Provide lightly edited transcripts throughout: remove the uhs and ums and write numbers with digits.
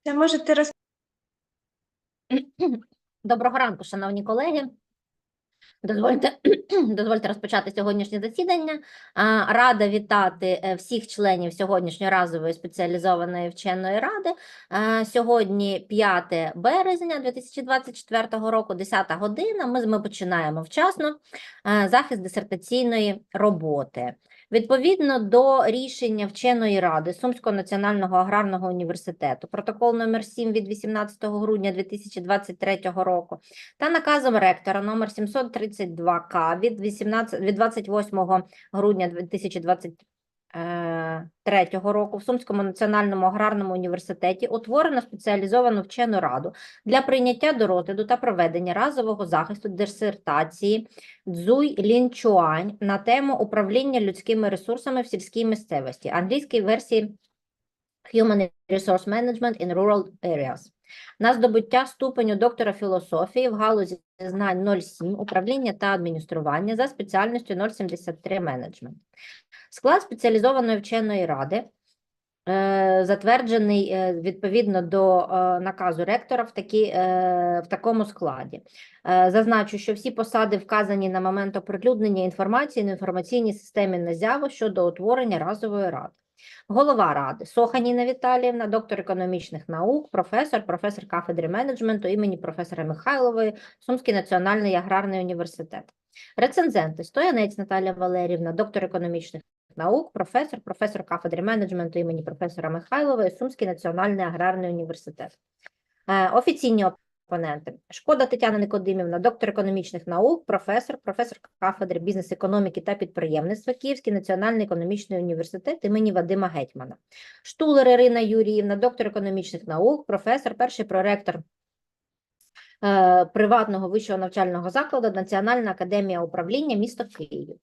Це можете Доброго ранку, шановні колеги. Дозвольте розпочати сьогоднішнє засідання. Рада вітати всіх членів сьогоднішньої разової спеціалізованої вченої ради. Сьогодні 5 березня 2024 року, 10 година. Ми починаємо вчасно захист дисертаційної роботи. Відповідно до рішення вченої ради Сумського національного аграрного університету, протокол номер 7 від 18 грудня 2023 року та наказом ректора номер 732К від 28 грудня 2023 року в Сумському національному аграрному університеті утворено спеціалізовану вчену раду для прийняття до розгляду та проведення разового захисту дисертації Цзуй ЛІЧУАНЬ на тему управління людськими ресурсами в сільській місцевості, англійській версії Human Resource Management in Rural Areas, на здобуття ступеню доктора філософії в галузі знань 07 управління та адміністрування за спеціальністю 073 менеджмент. Склад спеціалізованої вченої ради затверджений відповідно до наказу ректора в такому складі. Зазначу, що всі посади вказані на момент оприлюднення інформації на інформаційній системі НАЗЯВО щодо утворення разової ради. Голова ради Соханіна Віталіївна, доктор економічних наук, професор кафедри менеджменту імені професора Михайлової, Сумський національний аграрний університет. Рецензенти Стоянець Наталія Валеріївна, доктор економічних наук, професор кафедри менеджменту імені професора Михайлової, Сумський національний аграрний університет. Офіційні опоненти. Шкода Тетяна Никодимівна, доктор економічних наук, професор кафедри бізнес-економіки та підприємництва, Київський національний економічний університет імені Вадима Гетьмана. Штулер Ірина Юріївна, доктор економічних наук, перший проректор приватного вищого навчального закладу Національна академія управління, місто Київ.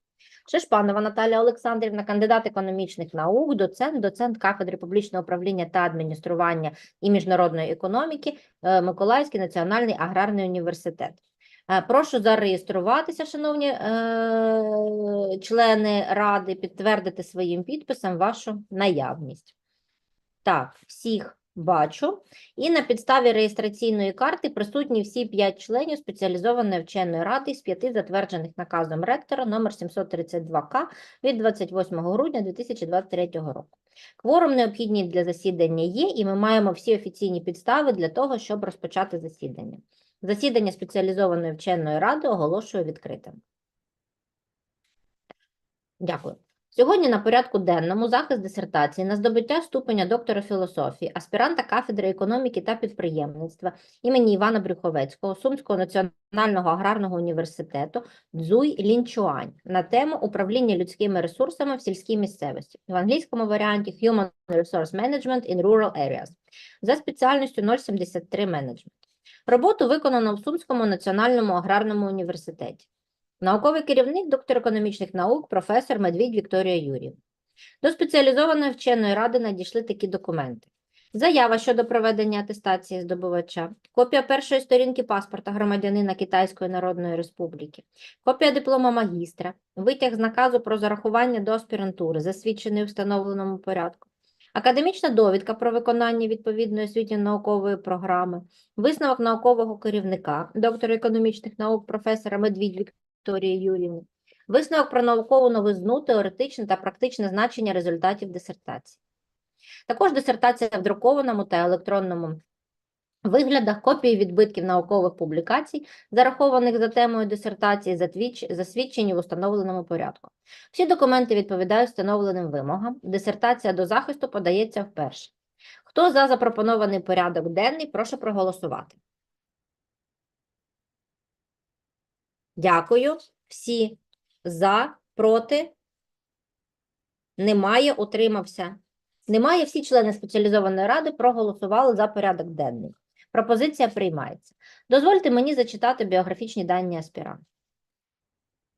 Шишпанова Наталія Олександрівна, кандидат економічних наук, доцент кафедри публічного управління та адміністрування і міжнародної економіки, Миколаївський національний аграрний університет. Прошу зареєструватися, шановні члени ради, підтвердити своїм підписом вашу наявність. Так, всіх бачу. І на підставі реєстраційної карти присутні всі 5 членів спеціалізованої вченої ради з 5 затверджених наказом ректора номер 732К від 28 грудня 2023 року. Кворум необхідний для засідання є, і ми маємо всі офіційні підстави для того, щоб розпочати засідання. Засідання спеціалізованої вченої ради оголошую відкритим. Дякую. Сьогодні на порядку денному захист дисертації на здобуття ступеня доктора філософії, аспіранта кафедри економіки та підприємництва імені Івана Брюховецького Сумського національного аграрного університету Цзуй ЛІЧУАНЬ на тему управління людськими ресурсами в сільській місцевості, в англійському варіанті Human Resource Management in Rural Areas за спеціальністю 073 менеджмент. Роботу виконано в Сумському національному аграрному університеті. Науковий керівник, доктор економічних наук, професор Медвідь Вікторія Юріївна. До спеціалізованої вченої ради надійшли такі документи. Заява щодо проведення атестації здобувача, копія першої сторінки паспорта громадянина Китайської Народної Республіки, копія диплома магістра, витяг з наказу про зарахування до аспірантури, засвідчений у встановленому порядку, академічна довідка про виконання відповідної освітньо-наукової програми, висновок наукового керівника, доктора економічних наук, професора Медвідь Вікторії Юріївни, висновок про наукову новизну, теоретичне та практичне значення результатів дисертації. Також дисертація в друкованому та електронному виглядах, копії відбитків наукових публікацій, зарахованих за темою дисертації, засвідчені в установленому порядку. Всі документи відповідають встановленим вимогам. Дисертація до захисту подається вперше. Хто за запропонований порядок денний, прошу проголосувати. Дякую. Всі за, проти? Немає, утримався. Немає, всі члени спеціалізованої ради проголосували за порядок денний. Пропозиція приймається. Дозвольте мені зачитати біографічні дані аспіранта.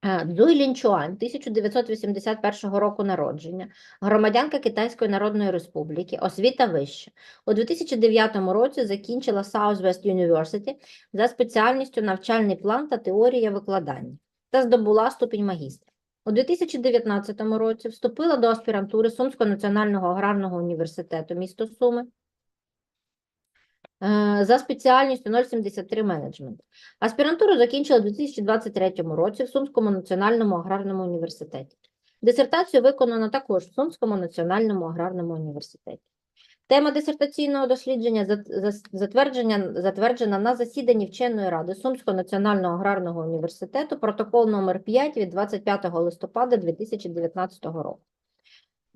Цзуй ЛІЧУАНЬ, 1981 року народження, громадянка Китайської Народної Республіки, освіта вища. У 2009 році закінчила Southwest University за спеціальністю навчальний план та теорія викладання та здобула ступінь магістра. У 2019 році вступила до аспірантури Сумського національного аграрного університету місто Суми за спеціальністю 073 менеджмент. Аспірантуру закінчила у 2023 році в Сумському національному аграрному університеті. Дисертацію виконано також в Сумському національному аграрному університеті. Тема дисертаційного дослідження затверджена на засіданні вченої ради Сумського національного аграрного університету, протокол номер 5 від 25 листопада 2019 року.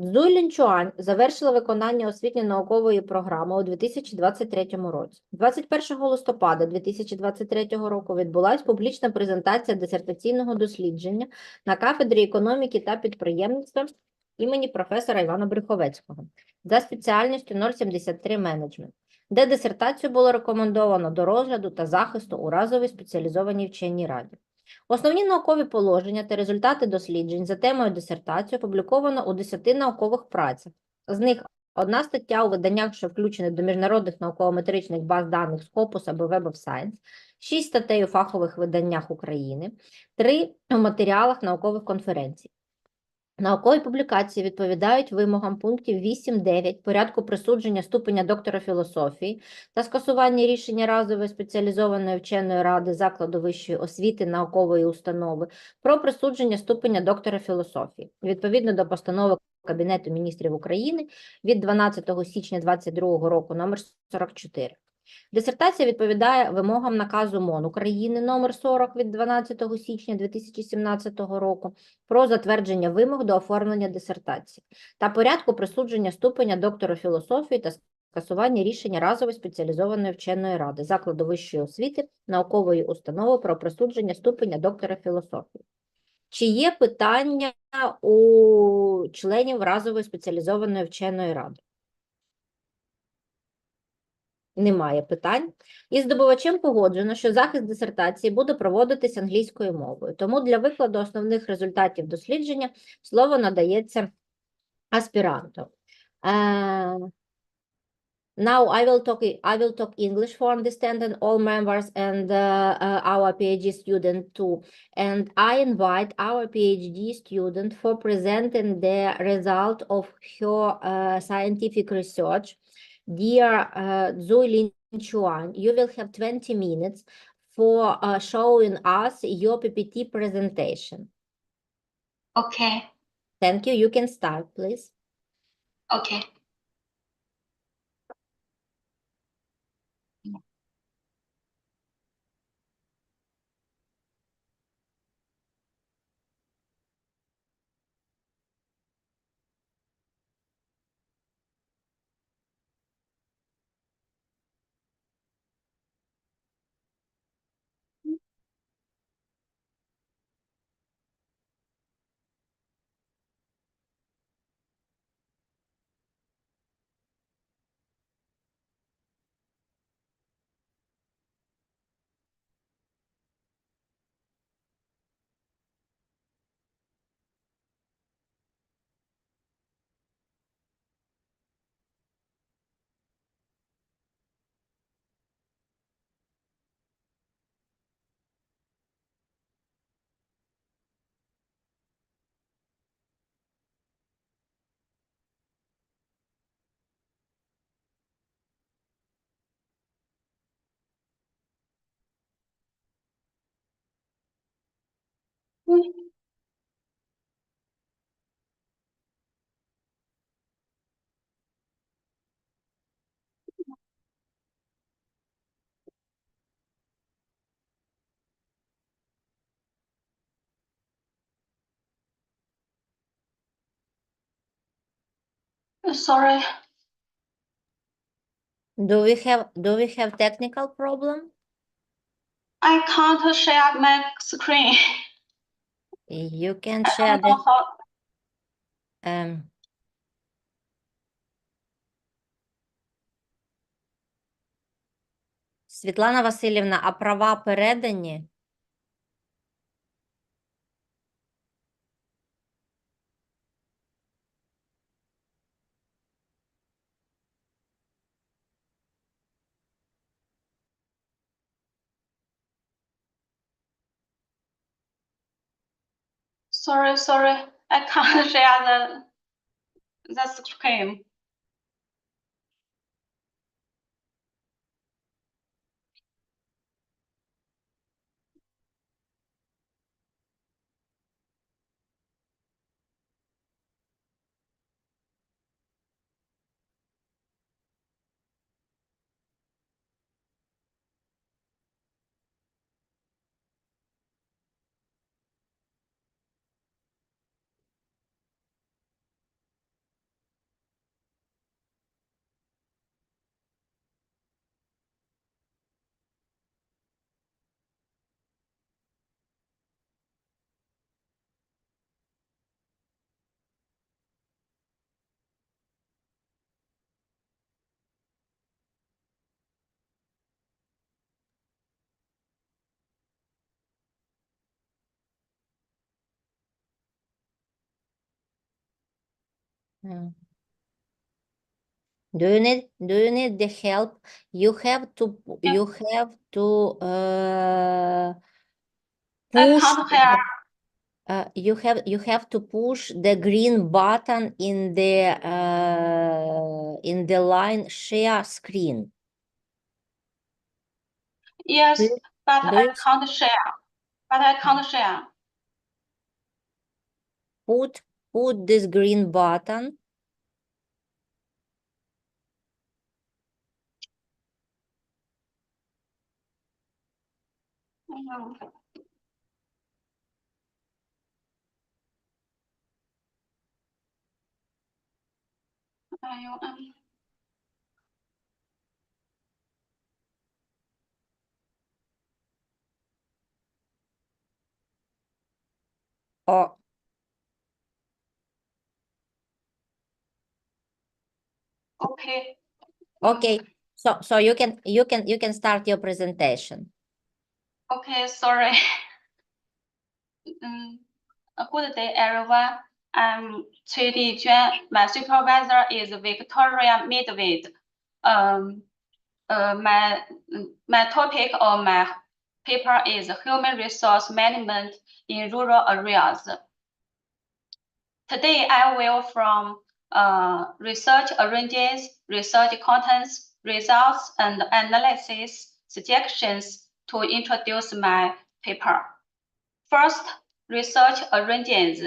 Цзуй ЛІЧУАНЬ завершила виконання освітньо-наукової програми у 2023 році. 21 листопада 2023 року відбулась публічна презентація дисертаційного дослідження на кафедрі економіки та підприємництва імені професора Івана Брюховецького за спеціальністю 073 менеджмент, де дисертацію було рекомендовано до розгляду та захисту у разовій спеціалізованій вченій раді. Основні наукові положення та результати досліджень за темою дисертації опубліковано у 10 наукових працях. З них одна стаття у виданнях, що включені до міжнародних науково-метричних баз даних Scopus або Web of Science, 6 статей у фахових виданнях України, 3 у матеріалах наукових конференцій. Наукові публікації відповідають вимогам пунктів 8-9 порядку присудження ступеня доктора філософії та скасування рішення разової спеціалізованої вченої ради закладу вищої освіти наукової установи про присудження ступеня доктора філософії, відповідно до постанови Кабінету міністрів України від 12 січня 2022 року номер 44. Дисертація відповідає вимогам наказу МОН України номер 40 від 12 січня 2017 року про затвердження вимог до оформлення дисертації та порядку присудження ступеня доктора філософії та скасування рішення разової спеціалізованої вченої ради закладу вищої освіти наукової установи про присудження ступеня доктора філософії. Чи є питання у членів разової спеціалізованої вченої ради? Немає питань. Із здобувачем погоджено, що захист дисертації буде проводитись англійською мовою. Тому для викладу основних результатів дослідження слово надається аспіранту. Now I will talk English for understanding all members and our PhD student too. And I invite our PhD student for presenting the result of her scientific research. Dear Цзуй ЛІЧУАНЬ, you will have 20 minutes for showing us your PPT presentation. Okay. Thank you. You can start, please. Okay. Sorry. Do we have technical problem? I can't share my screen. You can I share don't know how. Світлана Васильівна, а права передані? Sorry. I can't share the screen. Do you need the help? You have to I push can't hear. you have to push the green button in the line share screen. Yes, Do- but do I you can't share. But I can't share. put this green button or Okay. okay. So you can start your presentation. Okay, sorry. Good day, everyone. I'm Cui Ლიჩуань. My supervisor is Victoria Midwid. My topic of my paper is human resource management in rural areas. Today, I will from research arrangements, research contents, results, and analysis suggestions to introduce my paper. First, research arrangements.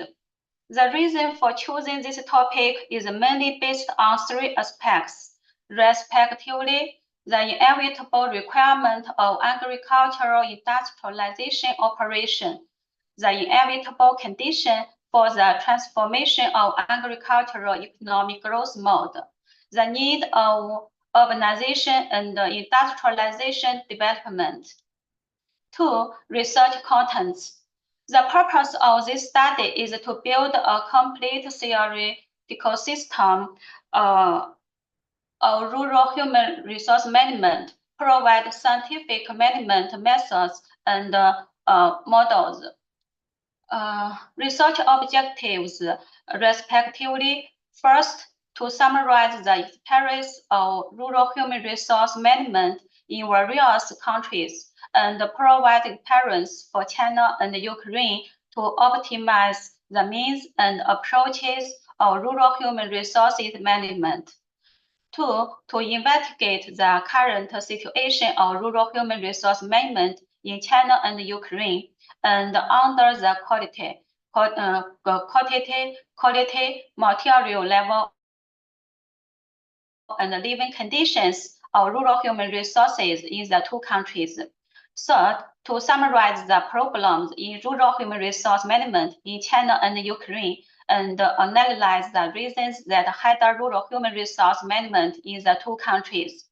The reason for choosing this topic is mainly based on three aspects, respectively, the inevitable requirement of agricultural industrialization operation, the inevitable condition for the transformation of agricultural economic growth mode, the need of urbanization and industrialization development. 2. Research contents. The purpose of this study is to build a complete theoretical system of rural human resource management, provide scientific management methods and models. Research objectives, respectively, first, to summarize the experience of rural human resource management in various countries and provide guidance for China and Ukraine to optimize the means and approaches of rural human resources management. 2. To investigate the current situation of rural human resource management in China and Ukraine and under the quality, material level, and living conditions of rural human resources in the two countries. Third, to summarize the problems in rural human resource management in China and Ukraine and analyze the reasons that hinder rural human resource management in the two countries.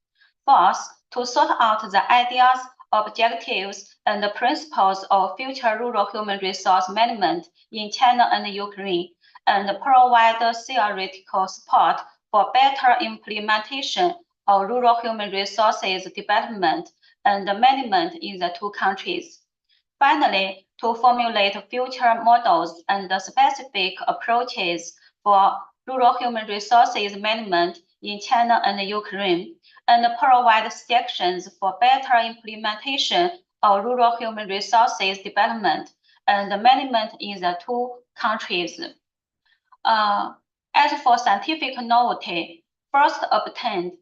Fourth, to sort out the ideas, objectives, and the principles of future rural human resource management in China and Ukraine, and provide theoretical support for better implementation of rural human resources development and management in the two countries. Finally, to formulate future models and specific approaches for rural human resources management in China and Ukraine, and provide suggestions for better implementation of rural human resources development and management in the two countries. As for scientific novelty, first obtained,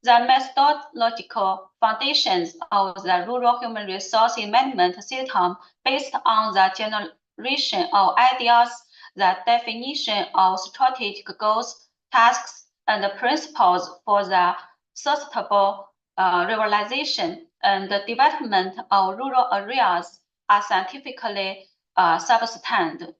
the methodological foundations of the rural human resources management system based on the generation of ideas, the definition of strategic goals, tasks, and principles for the sustainable ruralization and the development of rural areas are scientifically substantiated.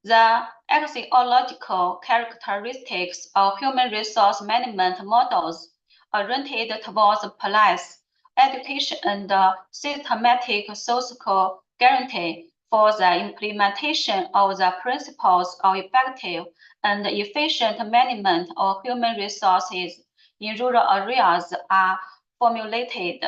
The axiological characteristics of human resource management models oriented towards policy, education, and systematic social guarantee for the implementation of the principles of effective and efficient management of human resources in rural areas are formulated.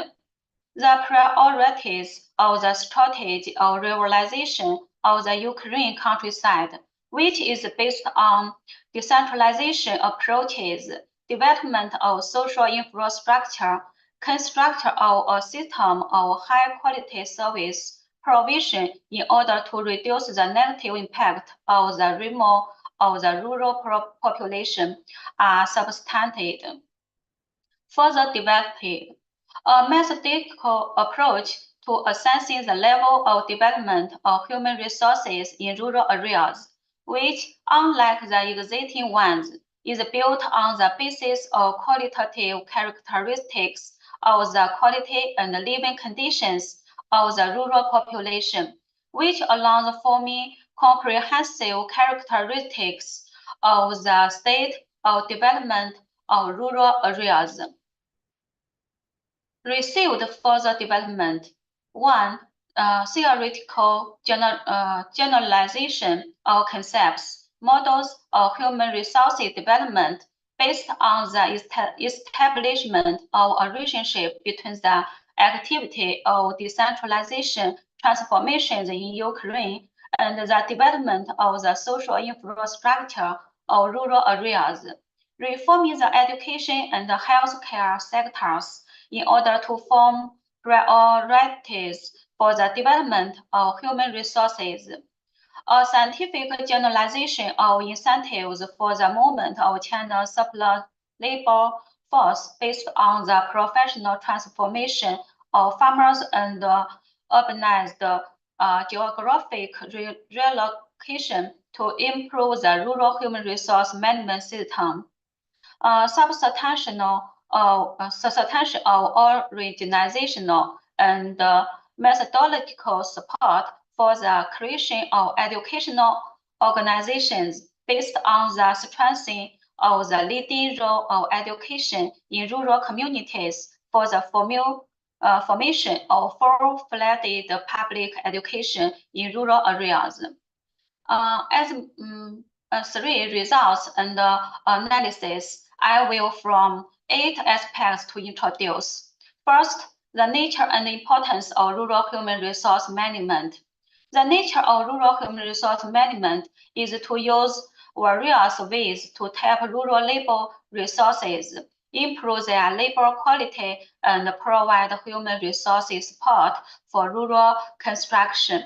The priorities of the strategy of ruralization of the Ukraine countryside which is based on decentralization approaches, development of social infrastructure, construction of a system of high-quality service provision in order to reduce the negative impact of the rural population are substantiated. Further developed, a methodical approach to assessing the level of development of human resources in rural areas, which, unlike the existing ones, is built on the basis of qualitative characteristics of the quality and living conditions of the rural population, which allows forming comprehensive characteristics of the state of development of rural areas. Received further development. 1. Theoretical generalization of concepts, models of human resources development based on the establishment of a relationship between the activity of decentralization transformations in Ukraine and the development of the social infrastructure of rural areas, reforming the education and the healthcare sectors in order to form priorities for the development of human resources. A scientific generalization of incentives for the movement of China's surplus labor force based on the professional transformation of farmers and urbanized geographic relocation to improve the rural human resource management system. Substantial organizational and methodological support for the creation of educational organizations based on the strengthening of the leading role of education in rural communities for the formation of full-fledged public education in rural areas. As 3 results and analysis, I will from 8 aspects to introduce. First, the nature and importance of rural human resource management. The nature of rural human resource management is to use various ways to tap rural labor resources, improve their labor quality, and provide human resources support for rural construction.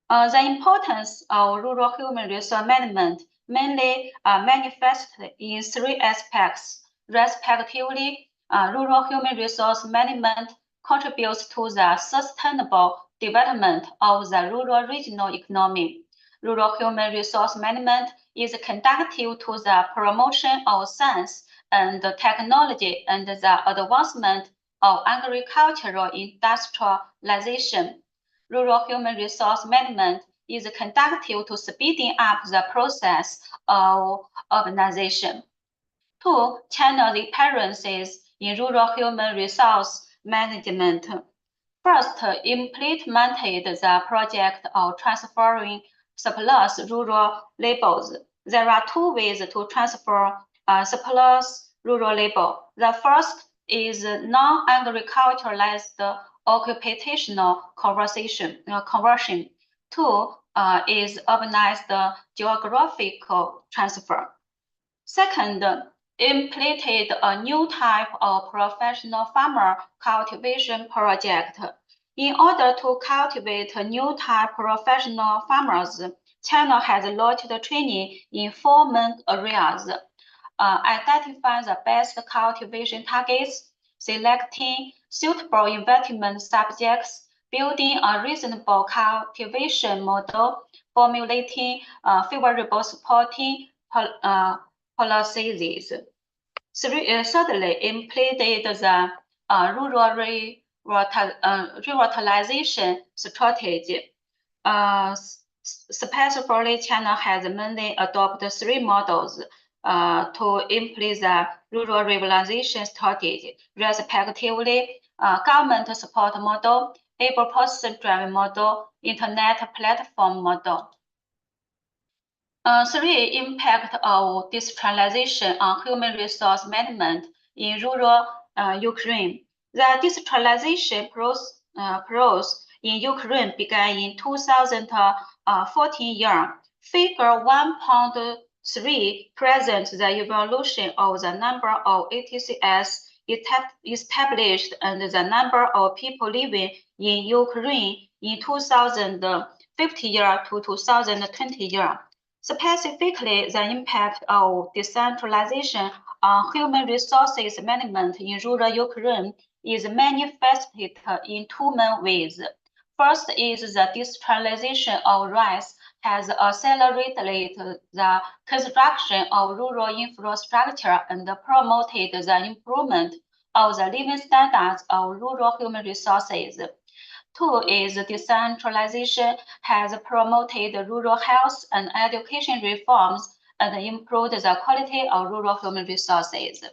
The importance of rural human resource management mainly manifested in 3 aspects, respectively. Rural human resource management contributes to the sustainable development of the rural regional economy. Rural human resource management is conducive to the promotion of science and technology and the advancement of agricultural industrialization. Rural human resource management is conducive to speeding up the process of urbanization. 2. China's experiences in rural human resource management. First, implemented the project of transferring surplus rural labor. There are 2 ways to transfer surplus rural labor. The first is non-agriculturalized occupational conversion. 2 is urbanized geographical transfer. Second, implemented a new type of professional farmer cultivation project. In order to cultivate a new type of professional farmers, China has launched training in 4 main areas. Identify the best cultivation targets, selecting suitable investment subjects, building a reasonable cultivation model, formulating favorable supporting policies. Thirdly, implemented the rural revitalization strategy. Specifically, China has mainly adopted 3 models to implement the rural revitalization strategy, respectively, government support model, able person-driven model, internet platform model. 3. Impact of decentralization on human resource management in rural Ukraine. The decentralization process in Ukraine began in 2014 year. Figure 1.3 presents the evolution of the number of ATCS established and the number of people living in Ukraine in 2050 year to 2020 year. Specifically, the impact of decentralization on human resources management in rural Ukraine is manifested in two main ways. First is the decentralization of rice has accelerated the construction of rural infrastructure and promoted the improvement of the living standards of rural human resources. Two is decentralization has promoted rural health and education reforms and improved the quality of rural human resources.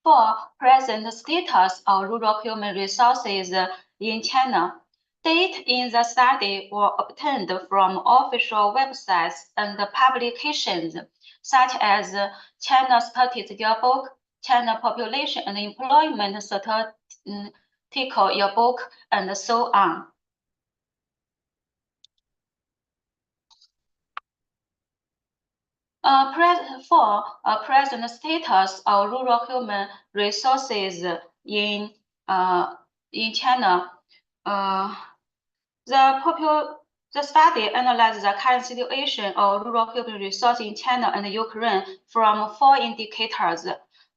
For present status of rural human resources in China, data in the study were obtained from official websites and publications, such as China Statistics Yearbook, China Population and Employment Statistical Yearbook, and so on. For present status of rural human resources in China, the study analyzed the current situation of rural human resources in China and Ukraine from four indicators: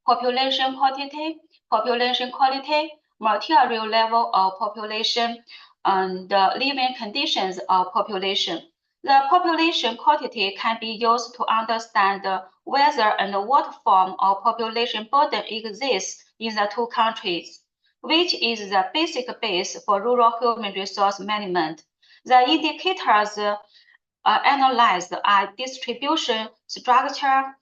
population quantity, population quality, material level of population, and living conditions of population. The population quantity can be used to understand whether and what form of population burden exists in the two countries, which is the basic base for rural human resource management. The indicators analyzed are distribution structure,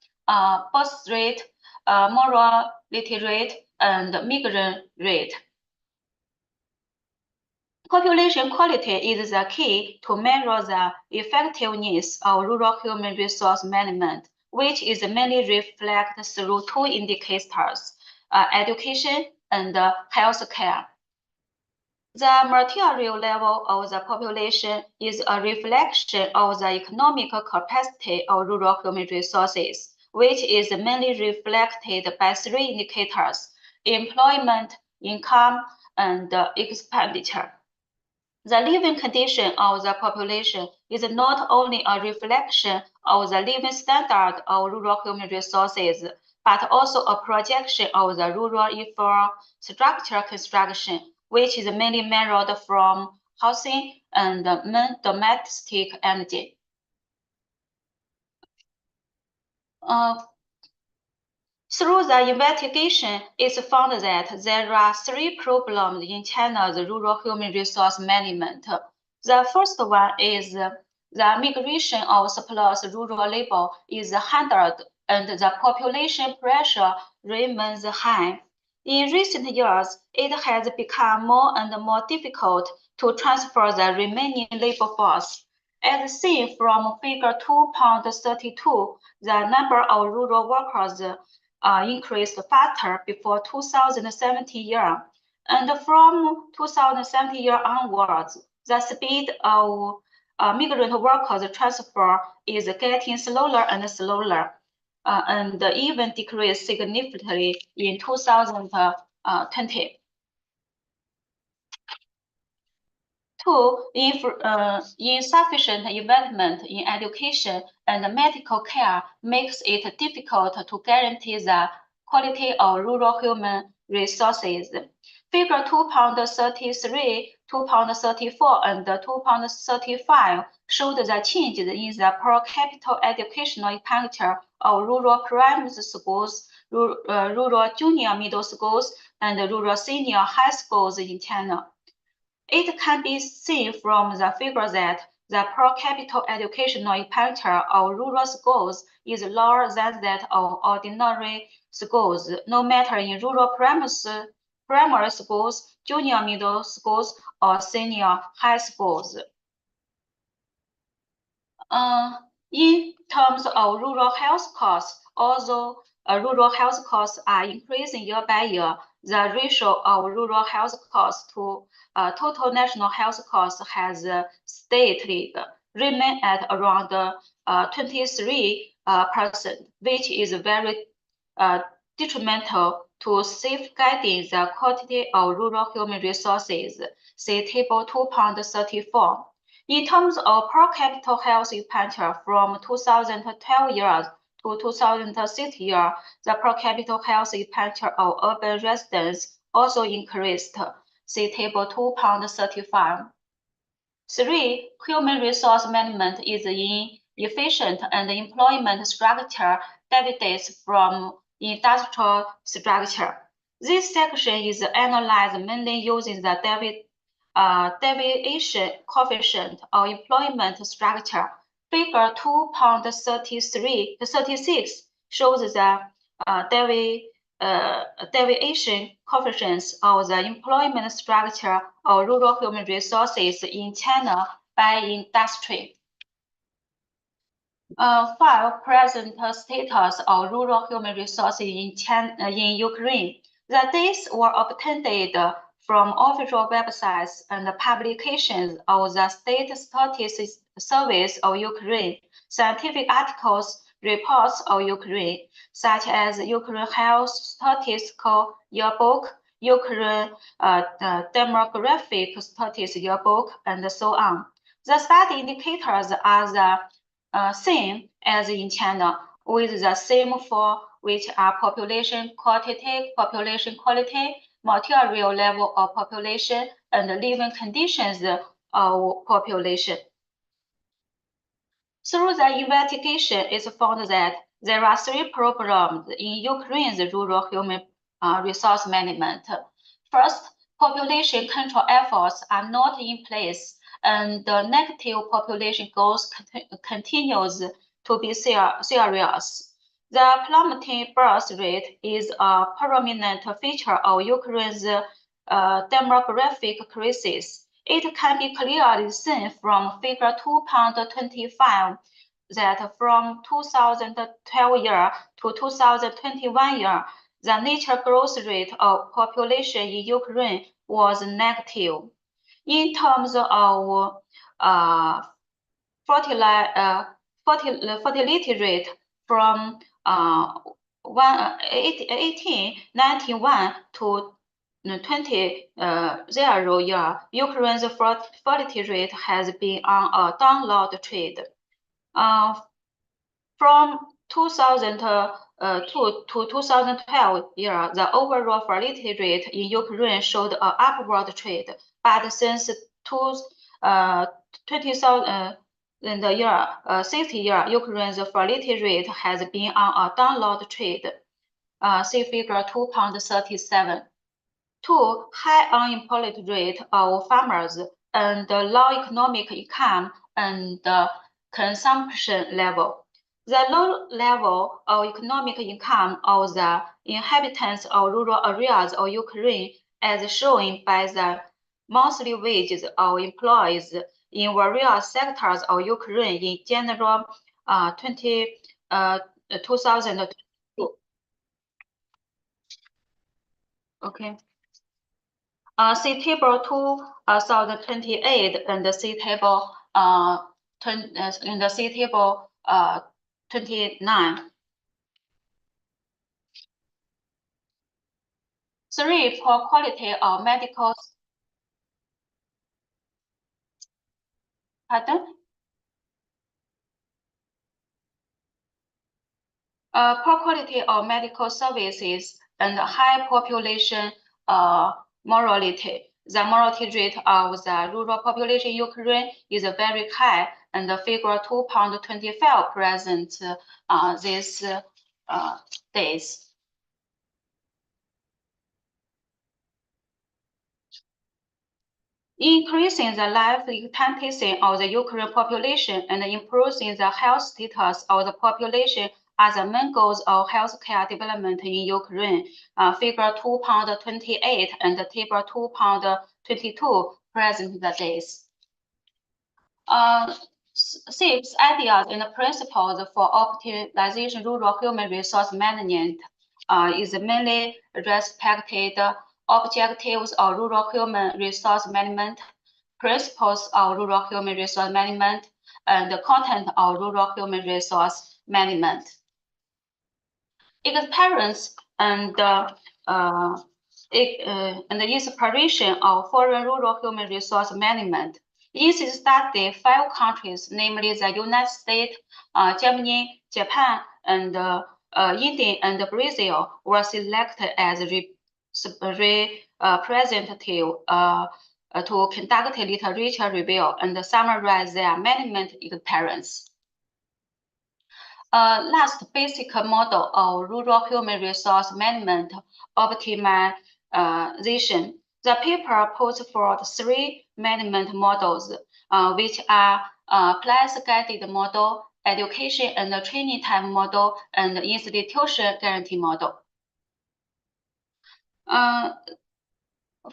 birth rate, mortality rate, and migrant rate. Population quality is the key to measure the effectiveness of rural human resource management, which is mainly reflected through two indicators, education and health care. The material level of the population is a reflection of the economic capacity of rural human resources, which is mainly reflected by three indicators: employment, income, and expenditure. The living condition of the population is not only a reflection of the living standard of rural human resources, but also a projection of the rural infrastructure construction, which is mainly measured from housing and domestic energy. Through the investigation, it's found that there are three problems in China's rural human resource management. The first one is the migration of surplus rural labor is hindered and the population pressure remains high. In recent years, it has become more and more difficult to transfer the remaining labor force. As seen from figure 2.32, the number of rural workers increased faster before 2017 year, and from 2017 year onwards, the speed of migrant workers transfer is getting slower and slower, and even decreased significantly in 2020. Two, insufficient investment in education and medical care makes it difficult to guarantee the quality of rural human resources. Figure 2.33, 2.34, and 2.35 showed the changes in the per capita educational expenditure of rural primary schools, rural junior middle schools, and rural senior high schools in China. It can be seen from the figure that the per capita educational expenditure of rural schools is lower than that of ordinary schools, no matter in rural primary schools, junior middle schools, or senior high schools. In terms of rural health costs, although rural health costs are increasing year by year, the ratio of rural health costs to total national health costs has stayed remain at around 23%, which is very detrimental to safeguarding the quality of rural human resources. See Table 2.34. In terms of per capita health expenditure from 2012 years to 2006 year, the per capita health expenditure of urban residents also increased. See Table 2.35. 3. Human resource management is inefficient and employment structure deviates from industrial structure. This section is analyzed mainly using the deviation coefficient of employment structure. Figure 2.36 shows the deviation coefficients of the employment structure of rural human resources in China by industry. 5. Present status of rural human resources in Ukraine. The data were obtained from official websites and publications of the State Statistics Service of Ukraine, scientific articles, reports of Ukraine, such as Ukraine Health Statistical Yearbook, Ukraine Demographic Statistics Yearbook, and so on. The study indicators are the same as in China, with the same four, which are population quantity, population quality, material level of population, and living conditions of population. Through the investigation, it's found that there are 3 problems in Ukraine's rural human resource management. First, population control efforts are not in place, and the negative population growth continues to be serious. The plummeting birth rate is a prominent feature of Ukraine's demographic crisis. It can be clearly seen from Figure 2.25 that from 2012 year to 2021 year, the natural growth rate of population in Ukraine was negative. In terms of fertility rate from 1891 to 2000 year, Ukraine's fertility rate has been on a downward trend. From 2000 to 2012 year, the overall fertility rate in Ukraine showed an upward trend, but since 2060 year, Ukraine's fertility rate has been on a downward trend. See Figure 2.37. 2. High unemployment rate of farmers and low economic income and consumption level. The low level of economic income of the inhabitants of rural areas of Ukraine, as shown by the monthly wages of employees in various sectors of Ukraine in general 2022. Okay. See Table 2028 and see Table 29. 3. Poor quality of medical. Pardon? Poor quality of medical services and high population mortality. The mortality rate of the rural population in Ukraine is very high, and the Figure 2.25 presents these days. Increasing the life expectancy of the Ukrainian population and improving the health status of the population are the main goals of healthcare development in Ukraine. Figure 2.28 and Table 2.22 present the days. 6 ideas and principles for optimization rural human resource management is mainly respected objectives of rural human resource management, principles of rural human resource management, and the content of rural human resource management. Experience and the inspiration of foreign rural human resource management. In this study, 5 countries, namely the United States, Germany, Japan, and India and Brazil, were selected as representative to conduct literature review and summarize their management experience. Last basic model of rural human resource management optimization. The paper puts forward 3 management models, which are place-guided model, education and training time model, and institution guarantee model.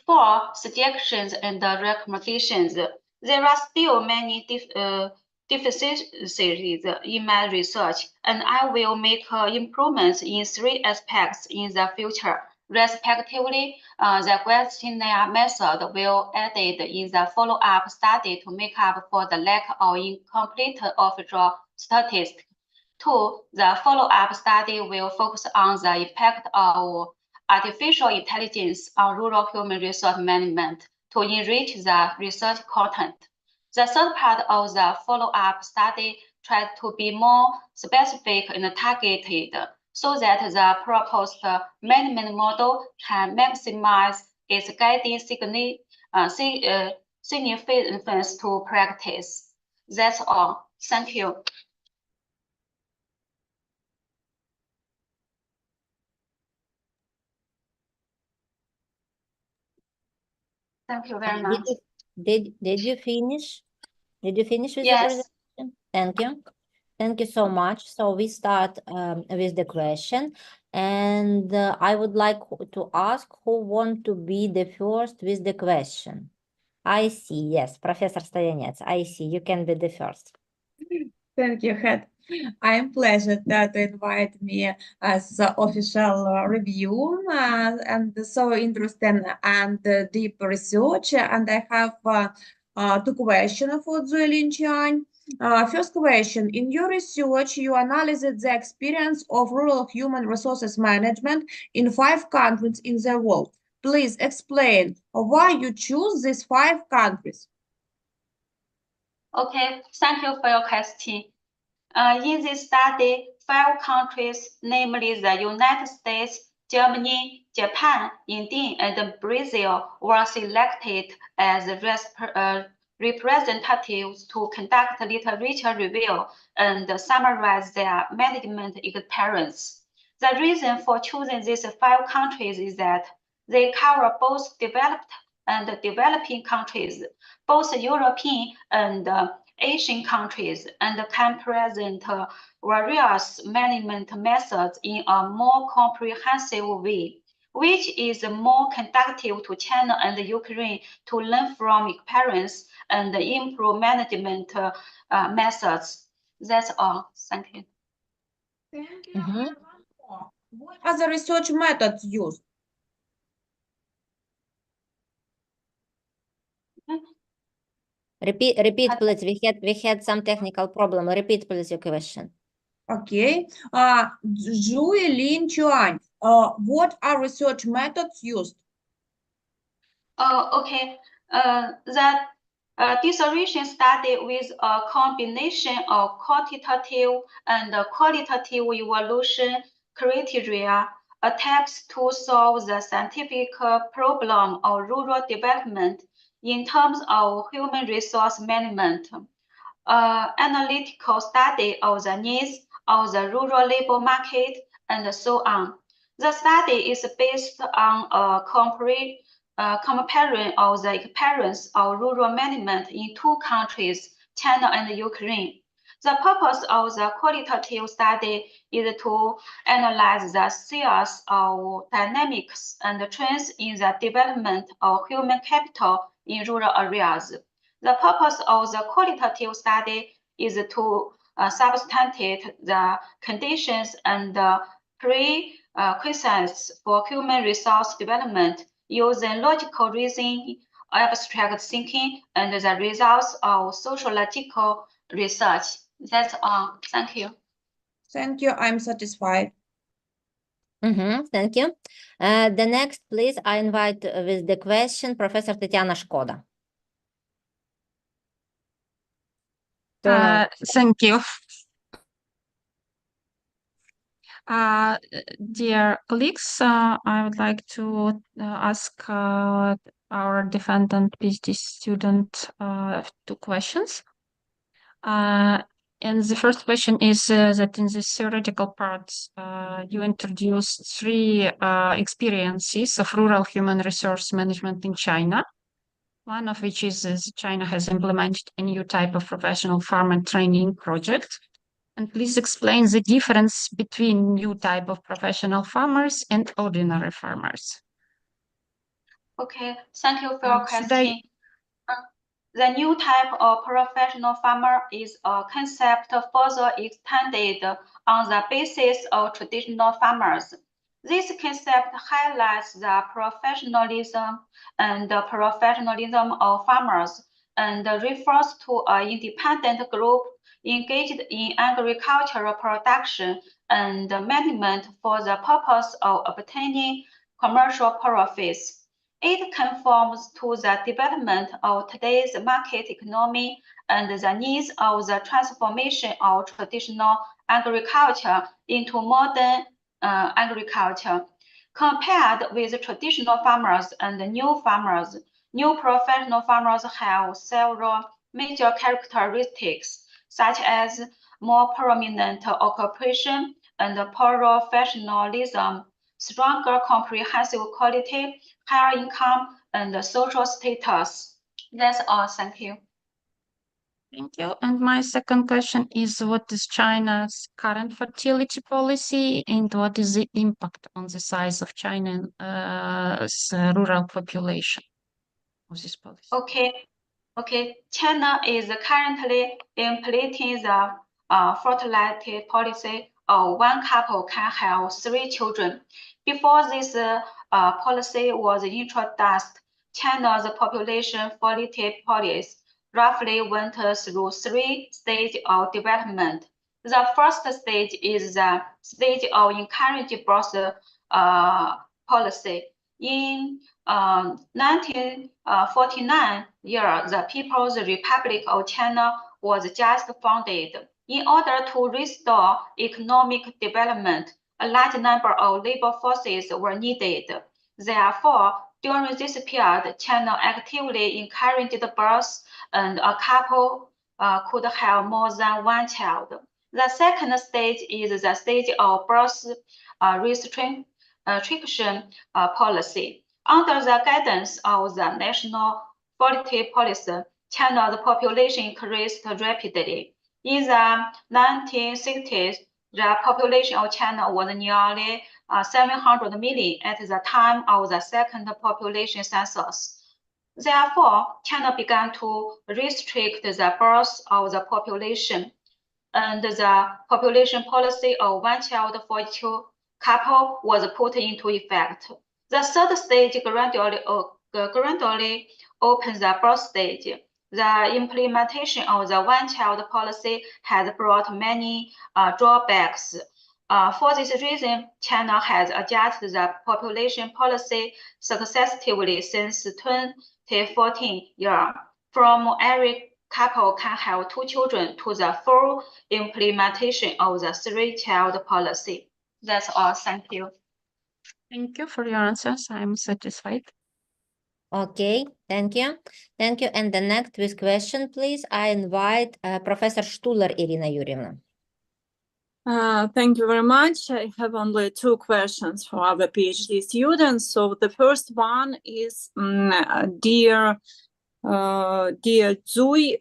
For suggestions and recommendations, there are still many deficiencies in my research, and I will make improvements in 3 aspects in the future. Respectively, the questionnaire method will be added in the follow-up study to make up for the lack of incomplete official statistics. 2, the follow-up study will focus on the impact of artificial intelligence on rural human resource management to enrich the research content. The third part of the follow-up study tries to be more specific and targeted so that the proposed management model can maximize its guiding significance to practice. That's all. Thank you. Thank you very much. Did you finish? Did you finish with the Yes. presentation? Thank you. Thank you so much. So we start with the question, and I would like to ask who want to be the first with the question. I see, yes, Professor Stoyanets, I see, you can be the first. Thank you, Head. I am pleased to invite me as the official review and so interesting and deep research. And I have 2 questions for Цзуй ЛІЧУАНЬ. First question, in your research, you analyzed the experience of rural human resources management in 5 countries in the world. Please explain why you choose these 5 countries. Okay, thank you for your question. In this study, 5 countries, namely the United States, Germany, Japan, India, and Brazil, were selected as representatives to conduct literature review and summarize their management experience. The reason for choosing these 5 countries is that they cover both developed and developing countries, both European and Asian countries, and can present various management methods in a more comprehensive way, which is more conducive to China and Ukraine to learn from experience and improve management methods. That's all. Thank you. Thank you. And one more. What are the research methods used? Repeat, please. We had some technical problem. Repeat, please, your question. Okay. Цзуй ЛІЧУАНЬ. What are research methods used? Okay. The dissertation study with a combination of quantitative and qualitative evaluation criteria attempts to solve the scientific problem of rural development in terms of human resource management. Analytical study of the needs of the rural labor market, and so on. The study is based on a comparing of the experience of rural management in 2 countries, China and Ukraine. The purpose of the qualitative study is to analyze the series of dynamics and trends in the development of human capital in rural areas. The purpose of the qualitative study is to substantiate the conditions and prerequisites for human resource development using logical reasoning, abstract thinking, and the results of sociological research. That's all. Thank you. Thank you. I'm satisfied. Thank you. The next, please, I invite with the question Professor Tetiana Shkoda. Thank you. Dear colleagues, I would like to ask our defendant PhD student 2 questions. And the first question is that in the theoretical parts, you introduced 3 experiences of rural human resource management in China. One of which is China has implemented a new type of professional farmer training project. And please explain the difference between new type of professional farmers and ordinary farmers. Okay, thank you for your Should question. The new type of professional farmer is a concept further extended on the basis of traditional farmers. This concept highlights the professionalism of farmers and refers to an independent group engaged in agricultural production and management for the purpose of obtaining commercial profits. It conforms to the development of today's market economy and the needs of the transformation of traditional agriculture into modern agriculture. Compared with traditional farmers and new farmers, new professional farmers have several major characteristics, such as more prominent occupation and professionalism, stronger comprehensive quality, higher income, and social status. That's all. Thank you. Thank you. And my second question is, what is China's current fertility policy and what is the impact on the size of China's rural population of this policy? Okay. China is currently implementing the fertility policy of 1 couple can have 3 children. Before this policy was introduced, China's population fertility policy roughly went through 3 stages of development. The first stage is the stage of encouraging birth policy. In 1949 year, the People's Republic of China was just founded. In order to restore economic development, a large number of labor forces were needed. Therefore, during this period, China actively encouraged the birth, and a couple could have more than 1 child. The second stage is the stage of birth restriction policy. Under the guidance of the national fertility policy, China's population increased rapidly. In the 1960s, the population of China was nearly 700 million at the time of the second population census. Therefore, China began to restrict the birth of the population, and the population policy of 1 child for each couple was put into effect. The third stage gradually opens the birth stage. The implementation of the 1 child policy has brought many drawbacks. For this reason, China has adjusted the population policy successively since 2014 year, from every couple can have 2 children to the full implementation of the 3-child policy. That's all. Thank you. Thank you for your answers. I'm satisfied. Okay, thank you. Thank you. And the next with question, please, I invite Professor Stuller Irina Yurievna. Thank you very much. I have only 2 questions for our PhD students. So the first one is, dear Zui,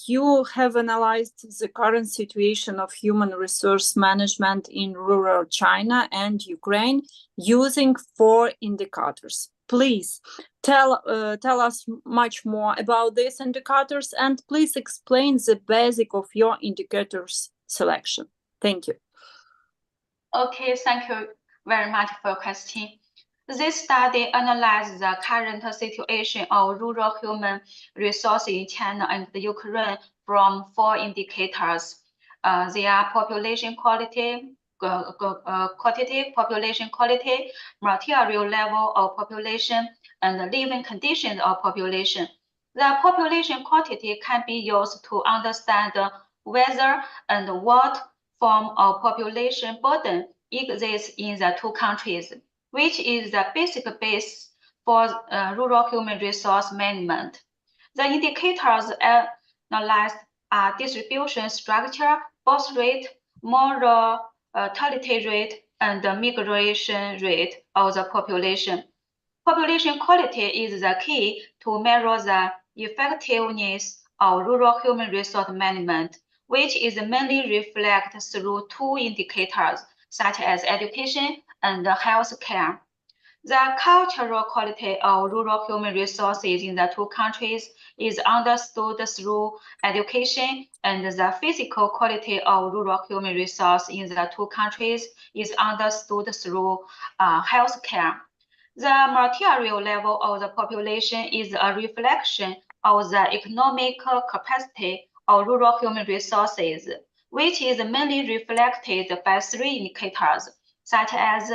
you have analyzed the current situation of human resource management in rural China and Ukraine using 4 indicators. Please tell us much more about these indicators, and please explain the basic of your indicators selection. Thank you. Okay, thank you very much for your question. This study analyzed the current situation of rural human resources in China and the Ukraine from 4 indicators. They are population quality, population quality, material level of population, and the living conditions of population. The population quantity can be used to understand whether and what form of population burden exists in the 2 countries, which is the basic base for rural human resource management. The indicators analyzed are distribution structure, birth rate, mortality rate, and the migration rate of the population. Population quality is the key to measure the effectiveness of rural human resource management, which is mainly reflected through 2 indicators, such as education and health care. The cultural quality of rural human resources in the 2 countries is understood through education, and the physical quality of rural human resources in the 2 countries is understood through health care. The material level of the population is a reflection of the economic capacity of rural human resources, which is mainly reflected by 3 indicators, such as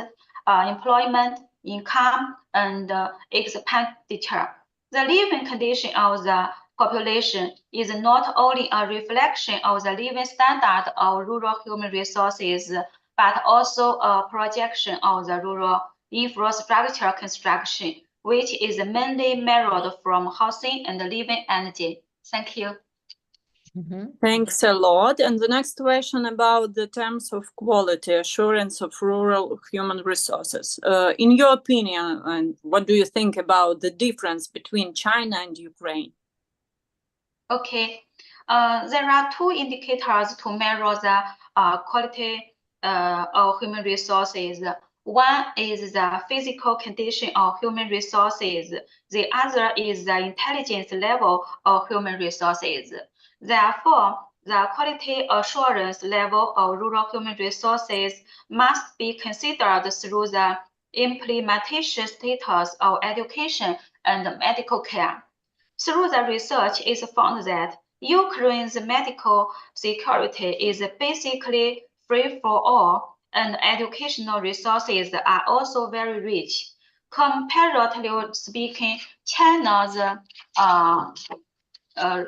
employment, income, and expenditure. The living condition of the population is not only a reflection of the living standard of rural human resources, but also a projection of the rural infrastructure construction, which is mainly measured from housing and living energy. Thank you. Thanks a lot. And the next question about the terms of quality assurance of rural human resources. In your opinion, and what do you think about the difference between China and Ukraine? Okay, there are 2 indicators to measure the quality of human resources. One is the physical condition of human resources. The other is the intelligence level of human resources. Therefore, the quality assurance level of rural human resources must be considered through the implementation status of education and medical care. Through the research, it's found that Ukraine's medical security is basically free for all, and educational resources are also very rich. Comparatively speaking, China's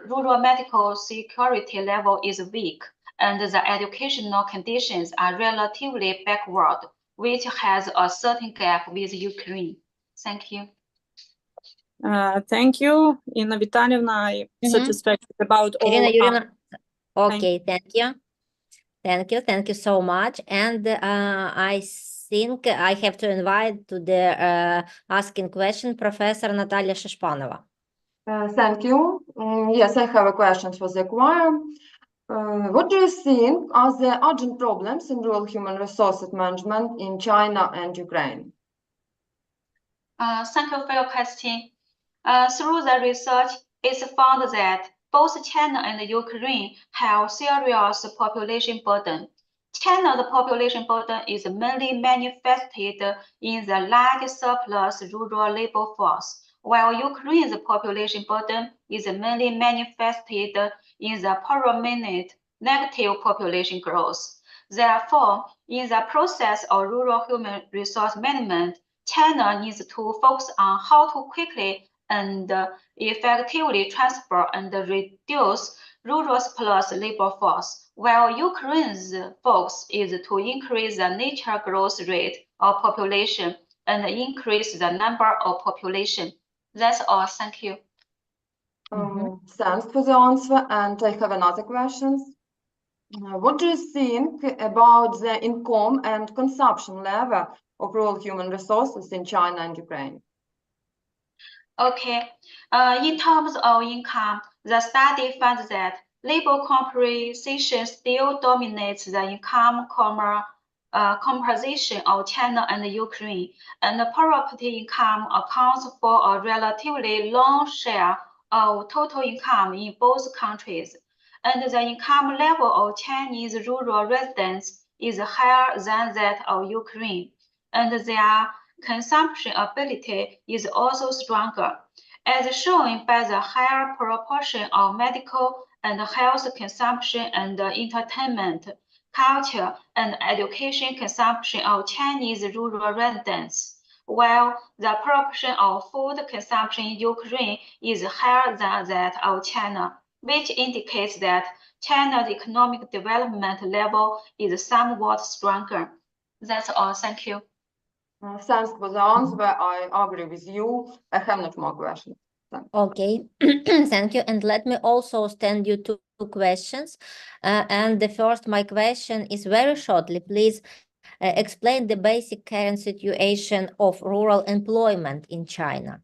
rural medical security level is weak, and the educational conditions are relatively backward, which has a certain gap with Ukraine. Thank you. Thank you, Inna Vitalyevna. I'm satisfied about all. Irina Yurina, okay, thank you. Thank you so much. And I think I have to invite to the asking question Professor Natalia Shishpanova. Thank you. Yes, I have a question for the choir. What do you think are the urgent problems in rural human resources management in China and Ukraine? Thank you for your question. Through the research, it's found that both China and Ukraine have serious population burden. China's population burden is mainly manifested in the large surplus rural labor force, while Ukraine's population burden is mainly manifested in the permanent negative population growth. Therefore, in the process of rural human resource management, China needs to focus on how to quickly and effectively transfer and reduce rural surplus labor force, while Ukraine's focus is to increase the natural growth rate of population and increase the number of population. That's all. Thank you. Thanks for the answer. And I have another question. What do you think about the income and consumption level of rural human resources in China and Ukraine? Okay, in terms of income, the study found that labor compensation still dominates the income composition of China and Ukraine, and the property income accounts for a relatively long share of total income in both countries. And the income level of Chinese rural residents is higher than that of Ukraine, and their consumption ability is also stronger, as shown by the higher proportion of medical and health consumption and entertainment, culture, and education consumption of Chinese rural residents, while the proportion of food consumption in Ukraine is higher than that of China, which indicates that China's economic development level is somewhat stronger. That's all. Thank you. Thanks for the answer. I agree with you. I have not more questions. Okay, thank you. And let me also send you two questions. And the first, my question is very shortly. Please explain the basic current situation of rural employment in China.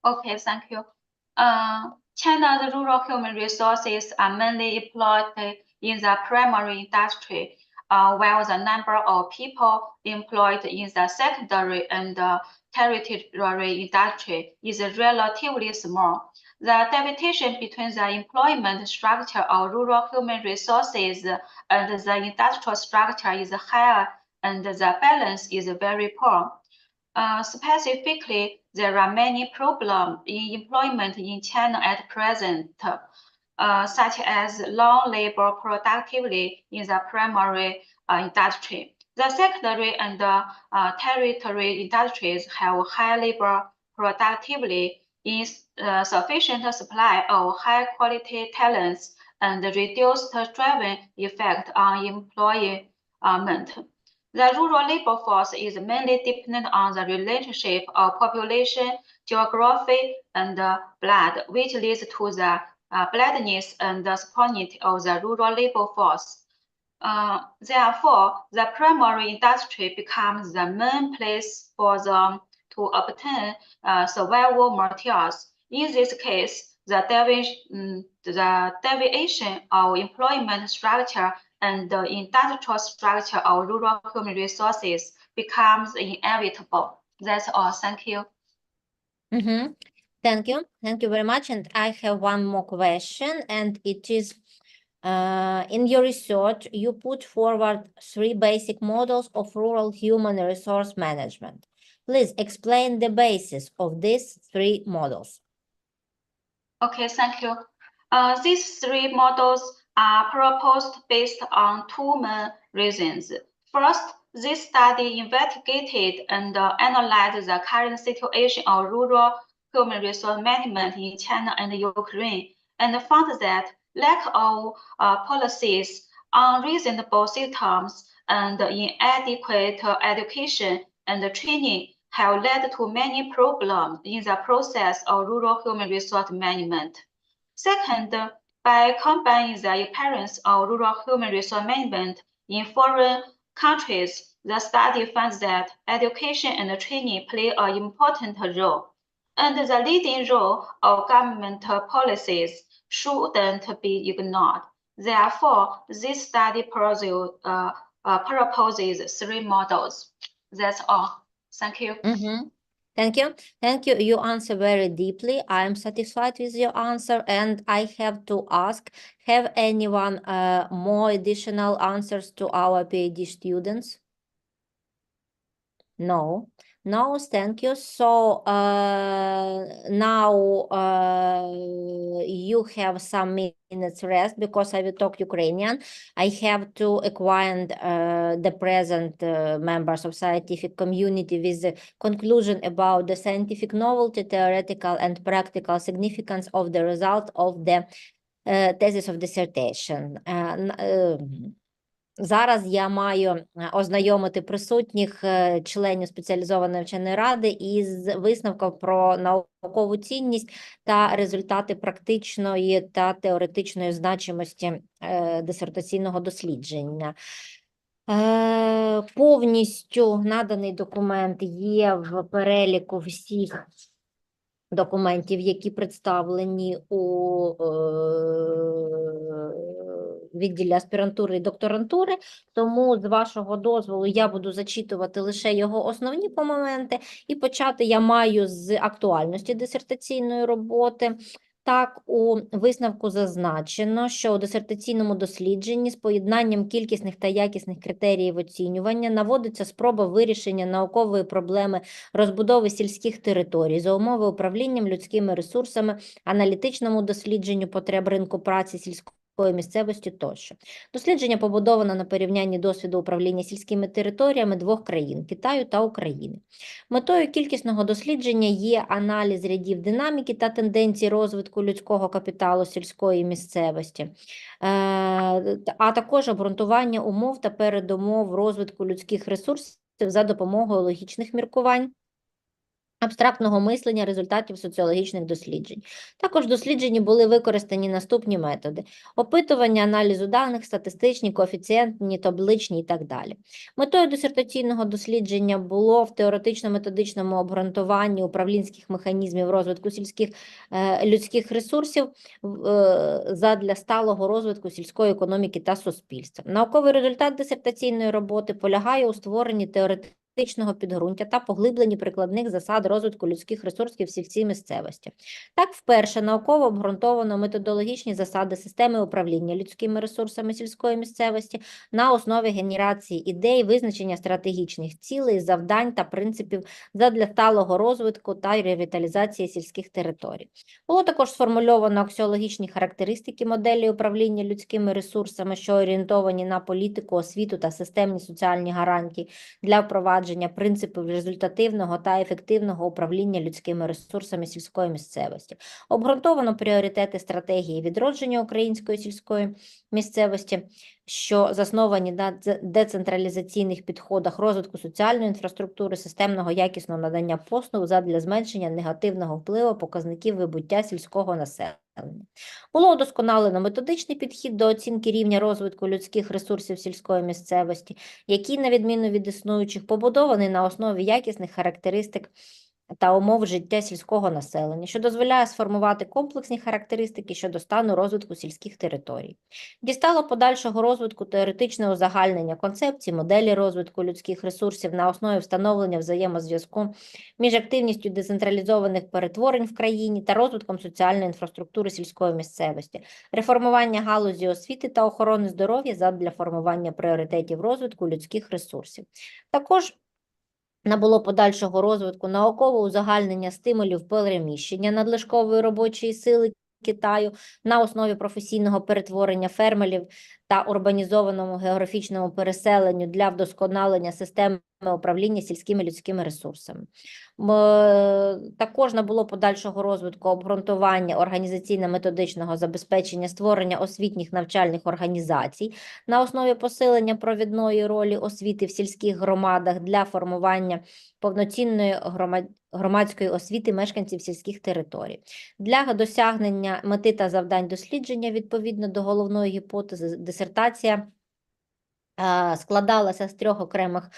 Okay, thank you. China's rural human resources are mainly employed in the primary industry, while the number of people employed in the secondary and tertiary industry is relatively small. The division between the employment structure of rural human resources and the industrial structure is higher, and the balance is very poor. Specifically, there are many problems in employment in China at present, such as low labor productivity in the primary industry. The secondary and tertiary industries have high labor productivity, insufficient supply of high-quality talents, and reduced driving effect on employment. The rural labor force is mainly dependent on the relationship of population, geography, and blood, which leads to the bloodness and the spontaneity of the rural labor force. Therefore, the primary industry becomes the main place for them to obtain survival materials. In this case, the deviation of employment structure and the industrial structure of rural human resources becomes inevitable. That's all. Thank you. Thank you. Thank you very much. And I have one more question, and it is, in your research, you put forward 3 basic models of rural human resource management. Please explain the basis of these 3 models. Okay, thank you. These 3 models are proposed based on 2 main reasons. First, this study investigated and analyzed the current situation of rural human resource management in China and Ukraine, and found that lack of policies, unreasonable systems, and inadequate education and training have led to many problems in the process of rural human resource management. Second, by combining the appearance of rural human resource management in foreign countries, the study finds that education and training play an important role, and the leading role of government policies shouldn't be ignored. Therefore, this study proposes 3 models. That's all. Thank you. Thank you. Thank you. You answer very deeply. I am satisfied with your answer, and I have to ask, have anyone more additional answers to our PhD students? No. No, thank you. So now you have some minutes rest because I will talk Ukrainian. I have to acquaint the present members of scientific community with the conclusion about the scientific novelty, theoretical and practical significance of the result of the thesis of dissertation. Зараз я маю ознайомити присутніх членів спеціалізованої вченої ради із висновком про наукову цінність та результати практичної та теоретичної значимості дисертаційного дослідження. Повністю наданий документ є в переліку всіх документів, які представлені у відділі аспірантури і докторантури, тому з вашого дозволу я буду зачитувати лише його основні моменти, і почати я маю з актуальності дисертаційної роботи. Так, у висновку зазначено, що у дисертаційному дослідженні з поєднанням кількісних та якісних критеріїв оцінювання наводиться спроба вирішення наукової проблеми розбудови сільських територій за умови управлінням людськими ресурсами, аналітичному дослідженню потреб ринку праці сільської місцевості тощо. Дослідження побудовано на порівнянні досвіду управління сільськими територіями двох країн – Китаю та України. Метою кількісного дослідження є аналіз рядів динаміки та тенденцій розвитку людського капіталу сільської місцевості, а також обґрунтування умов та передумов розвитку людських ресурсів за допомогою логічних міркувань, абстрактного мислення результатів соціологічних досліджень. Також в дослідженні були використані наступні методи: опитування, аналізу даних, статистичні, коефіцієнтні, табличні і так далі. Метою дисертаційного дослідження було в теоретично-методичному обґрунтуванні управлінських механізмів розвитку сільських людських ресурсів задля сталого розвитку сільської економіки та суспільства. Науковий результат дисертаційної роботи полягає у створенні теоретичного підґрунтя та поглибленні прикладних засад розвитку людських ресурсів в сільській місцевості. Так, вперше науково обґрунтовано методологічні засади системи управління людськими ресурсами сільської місцевості на основі генерації ідей, визначення стратегічних цілей, завдань та принципів задля сталого розвитку та ревіталізації сільських територій. Було також сформульовано аксіологічні характеристики моделі управління людськими ресурсами, що орієнтовані на політику, освіту та системні соціальні гарантії для впровадження принципів результативного та ефективного управління людськими ресурсами сільської місцевості. Обґрунтовано пріоритети стратегії відродження української сільської місцевості, що засновані на децентралізаційних підходах розвитку соціальної інфраструктури, системного якісного надання послуг задля зменшення негативного впливу показників вибуття сільського населення. Було удосконалено методичний підхід до оцінки рівня розвитку людських ресурсів сільської місцевості, який, на відміну від існуючих, побудований на основі якісних характеристик та умов життя сільського населення, що дозволяє сформувати комплексні характеристики щодо стану розвитку сільських територій. Дістало подальшого розвитку теоретичне узагальнення концепцій, моделі розвитку людських ресурсів на основі встановлення взаємозв'язку між активністю децентралізованих перетворень в країні та розвитком соціальної інфраструктури сільської місцевості, реформування галузі освіти та охорони здоров'я задля формування пріоритетів розвитку людських ресурсів. Також набуло подальшого розвитку наукове узагальнення стимулів переміщення надлишкової робочої сили Китаю на основі професійного перетворення фермерів та урбанізованому географічному переселенню для вдосконалення системи управління сільськими людськими ресурсами. Також набуло подальшого розвитку обґрунтування організаційно-методичного забезпечення створення освітніх навчальних організацій на основі посилення провідної ролі освіти в сільських громадах для формування повноцінної громадської освіти мешканців сільських територій. Для досягнення мети та завдань дослідження відповідно до головної гіпотези дисертація складалася з 3 окремих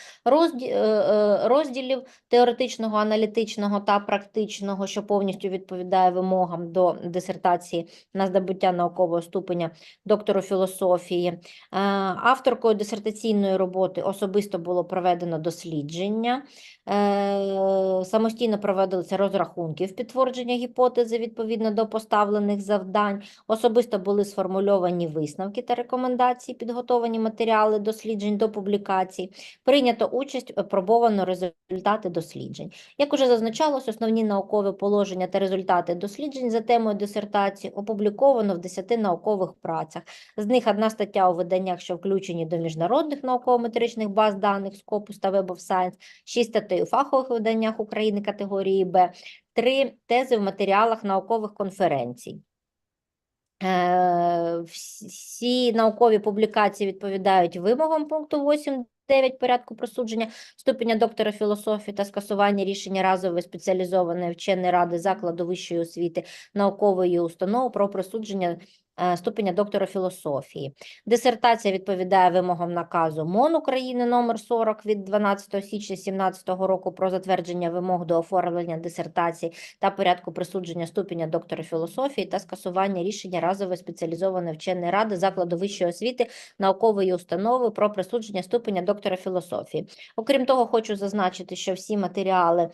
розділів – теоретичного, аналітичного та практичного, що повністю відповідає вимогам до дисертації на здобуття наукового ступеня доктору філософії. Авторкою дисертаційної роботи особисто було проведено дослідження, самостійно проводилися розрахунки в підтвердження гіпотези відповідно до поставлених завдань, особисто були сформульовані висновки та рекомендації, підготовані матеріали досліджень до публікацій, прийнято участь, опробовано результати досліджень. Як уже зазначалось, основні наукові положення та результати досліджень за темою дисертації опубліковано в 10 наукових працях. З них 1 стаття у виданнях, що включені до міжнародних науково-метричних баз даних Scopus та Web of Science, 6 статей у фахових виданнях України категорії Б, 3 тези в матеріалах наукових конференцій. Всі наукові публікації відповідають вимогам пункту 8.9 порядку присудження ступеня доктора філософії та скасування рішення разової спеціалізованої вченої ради закладу вищої освіти наукової установи про присудження ступеня доктора філософії. Дисертація відповідає вимогам наказу МОН України номер 40 від 12 січня 2017 року про затвердження вимог до оформлення дисертацій та порядку присудження ступеня доктора філософії та скасування рішення разової спеціалізованої вченої ради закладу вищої освіти, наукової установи про присудження ступеня доктора філософії. Окрім того, хочу зазначити, що всі матеріали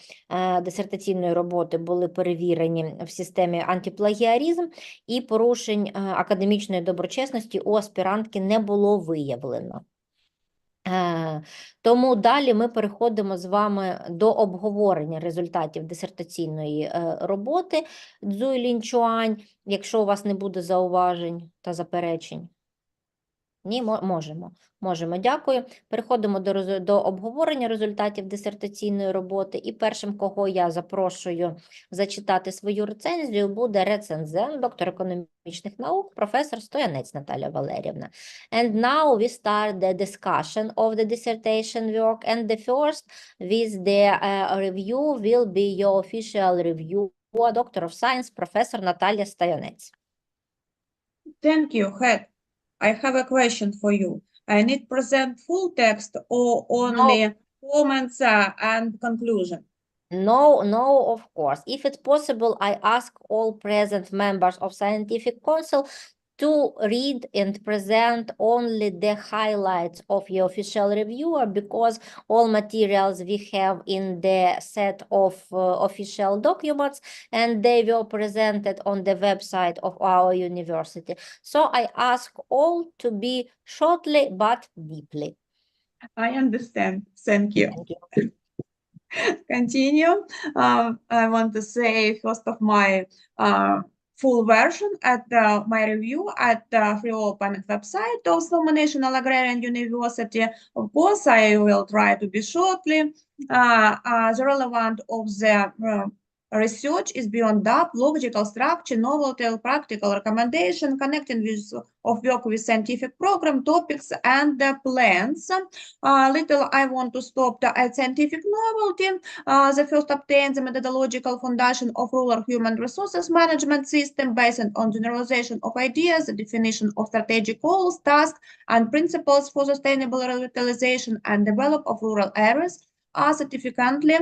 дисертаційної роботи були перевірені в системі антиплагіаризм і порушень академічної доброчесності у аспірантки не було виявлено. Тому далі ми переходимо з вами до обговорення результатів дисертаційної роботи Цзуй ЛІЧУАНЬ, якщо у вас не буде зауважень та заперечень. Ні, можемо. Дякую. Переходимо до обговорення результатів дисертаційної роботи. І першим, кого я запрошую зачитати свою рецензію, буде рецензент, доктор економічних наук, професор Стоянець Наталя Валерівна. And now we start the discussion of the dissertation work. And the first with the review will be your official review, Doctor of Science, Professor Наталя Стоянець. Thank you, Head. I have a question for you. I need present full text or only comments and conclusion? No, of course. If it's possible, I ask all present members of Scientific Council to read and present only the highlights of your official reviewer, because all materials we have in the set of official documents, and they were presented on the website of our university. So I ask all to be shortly but deeply. I understand. Thank you. Thank you. Continue. I want to say first of my full version at my review at the free open website of Sloman National Agrarian University. Of course, I will try to be shortly. The relevant of the research is beyond doubt, logical structure, novelty, practical recommendation, connecting with of work with scientific program, topics, and the plans. Little I want to stop at scientific novelty. The first obtain the methodological foundation of rural human resources management system based on generalization of ideas, the definition of strategic goals, tasks, and principles for sustainable revitalization and development of rural areas. Significantly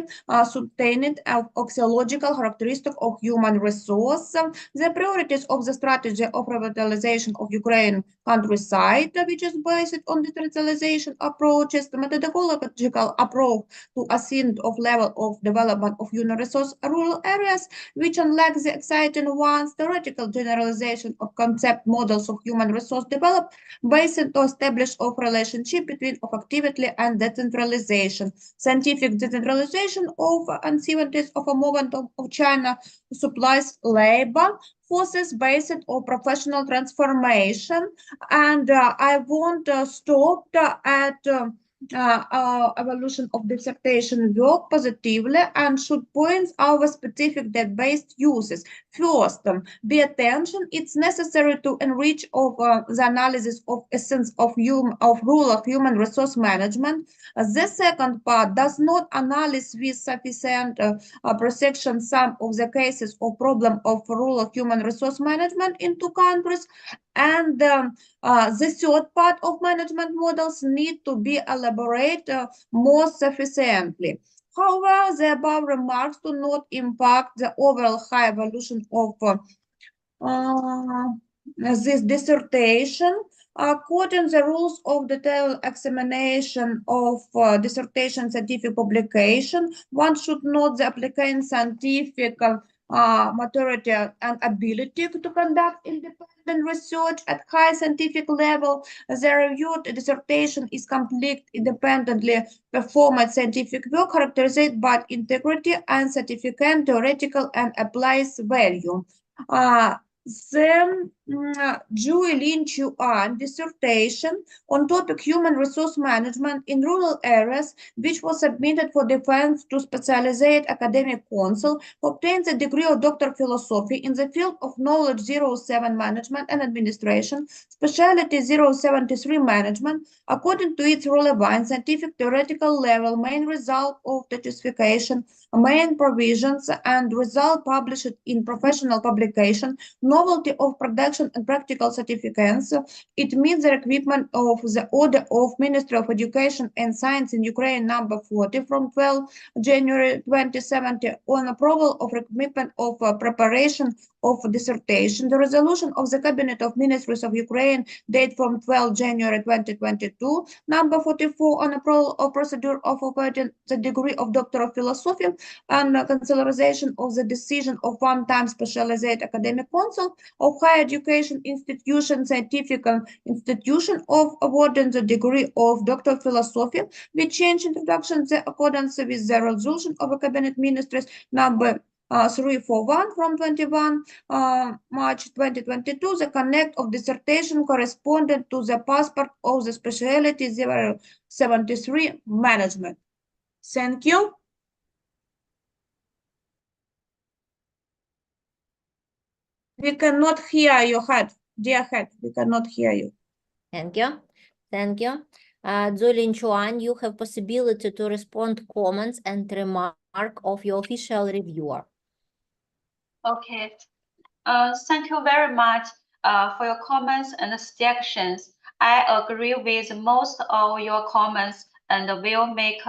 subtained axiological characteristic of human resource, the priorities of the strategy of revitalization of Ukraine countryside, which is based on decentralization approaches, the methodological approach to ascend of level of development of human resource rural areas, which unlike the exciting ones, theoretical generalization of concept models of human resource developed based on establish of relationship between of activity and decentralization. Scientific decentralization of uncertainties of a movement of China supplies labor forces based on professional transformation. And I want to stop at evolution of dissertation work positively and should point our specific data-based uses. First, be attention, it's necessary to enrich of the analysis of essence of rural human resource management. The second part does not analyze with sufficient precision some of the cases of problem of rural human resource management in two countries. And the third part of management models need to be elaborated more sufficiently. However, the above remarks do not impact the overall high evolution of this dissertation. According to the rules of detailed examination of dissertation scientific publication, one should note the applicant's scientific maturity and ability to conduct independent research at high scientific level. The reviewed dissertation is complete, independently performed scientific work characterized by integrity and significant theoretical and applies value. The Czui ЛІЧУАНЬ dissertation on topic human resource management in rural areas, which was submitted for defense to specialized academic council, obtained the degree of Doctor of Philosophy in the field of knowledge 07 management and administration, specialty 073 management, according to its relevant scientific theoretical level, main result of the justification, main provisions, and result published in professional publication, novelty of production inspection and practical certificates. It meets the requirement of the order of Ministry of Education and Science in Ukraine number 40 from 12 January 2070 on approval of requirement of preparation of dissertation. The resolution of the Cabinet of Ministries of Ukraine date from 12 January 2022 number 44 on approval of procedure of awarding the degree of Doctor of Philosophy and cancellation of the decision of one-time specialized academic council of higher education institution, scientific institution of awarding the degree of Doctor of Philosophy with change introduction in accordance with the resolution of a Cabinet Ministries number 341 from 21 March 2022, the connect of dissertation corresponded to the passport of the specialty 073 management. Thank you. We cannot hear you, dear Head. We cannot hear you. Thank you. Thank you. Цзуй ЛІЧУАНЬ, you have possibility to respond comments and remark of your official reviewer. Okay. Thank you very much for your comments and suggestions. I agree with most of your comments and will make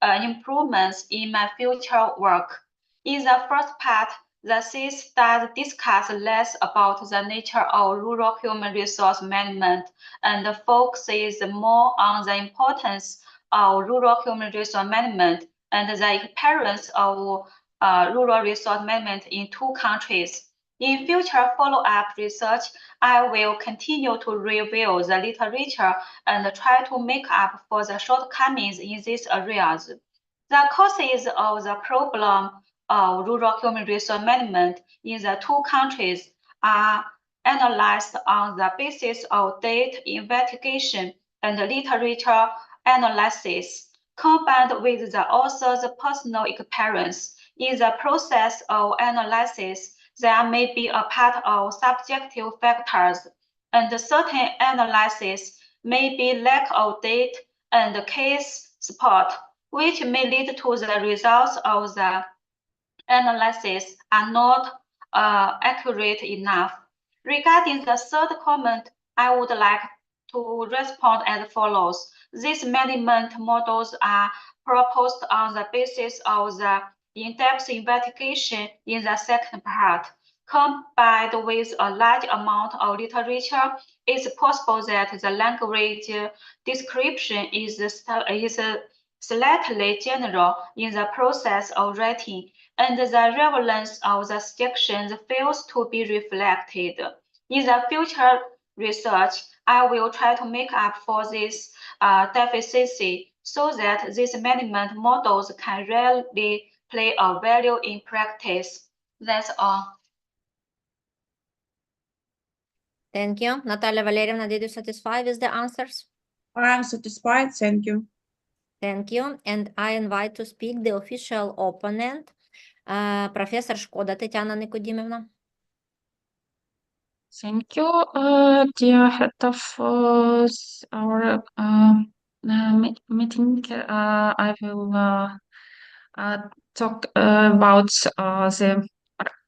improvements in my future work. In the first part, the thesis does discuss less about the nature of rural human resource management and focuses more on the importance of rural human resource management and the experience of rural resource management in two countries. In future follow-up research, I will continue to review the literature and try to make up for the shortcomings in these areas. The causes of the problem of rural human resource management in the two countries are analyzed on the basis of data investigation and literature analysis, combined with the author's personal experience. In the process of analysis, there may be a part of subjective factors, and certain analysis may be lack of data and case support, which may lead to the results of the analysis are not accurate enough. Regarding the third comment, I would like to respond as follows. These management models are proposed on the basis of the in-depth investigation in the second part. Combined with a large amount of literature, it's possible that the language description is slightly general in the process of writing, and the relevance of the sections fails to be reflected. In the future research, I will try to make up for this deficiency so that these management models can really play a value in practice. That's all. Thank you. Natalia Valerievna, did you satisfy with the answers? I am satisfied. Thank you. Thank you. And I invite to speak the official opponent, Professor Шкода Тетяна Никодимівна. Thank you, dear head of our meeting. I will talk about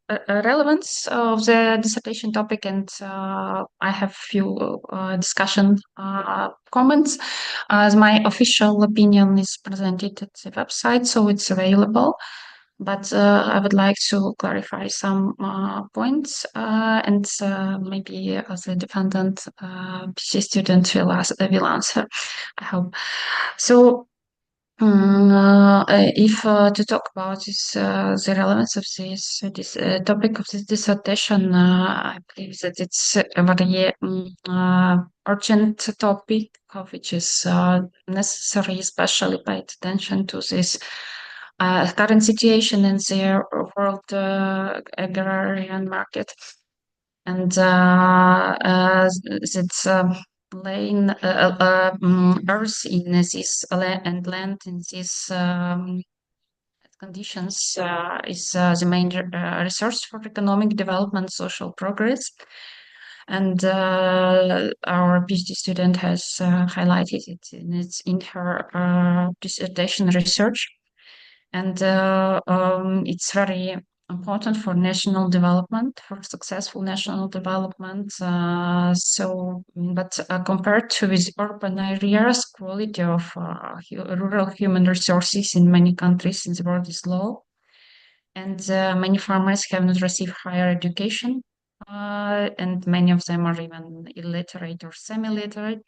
the relevance of the dissertation topic, and I have few discussion comments. As my official opinion is presented at the website, so it's available. But I would like to clarify some points, and maybe as a defendant, PhD student will answer, I hope. So, if to talk about this, the relevance of this topic of this dissertation, I believe that it's a very urgent topic, which is necessary, especially pay attention to this current situation in the world agrarian market, and that's laying earth in this and land in these conditions is the main resource for economic development, social progress. And our PhD student has highlighted it in her dissertation research. And it's very important for national development, for successful national development. But compared to with urban areas, quality of rural human resources in many countries in the world is low, and many farmers have not received higher education, and many of them are even illiterate or semi-literate.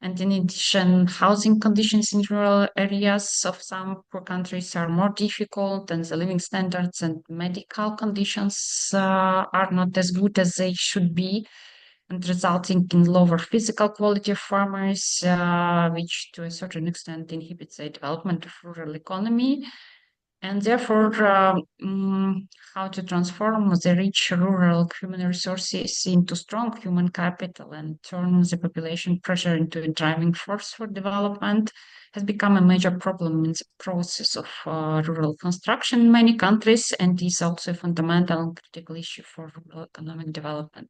And in addition, housing conditions in rural areas of some poor countries are more difficult, and the living standards and medical conditions are not as good as they should be, and resulting in lower physical quality of farmers, which to a certain extent inhibits the development of rural economy. And therefore, how to transform the rich rural human resources into strong human capital and turn the population pressure into a driving force for development has become a major problem in the process of rural construction in many countries, and is also a fundamental and critical issue for rural economic development.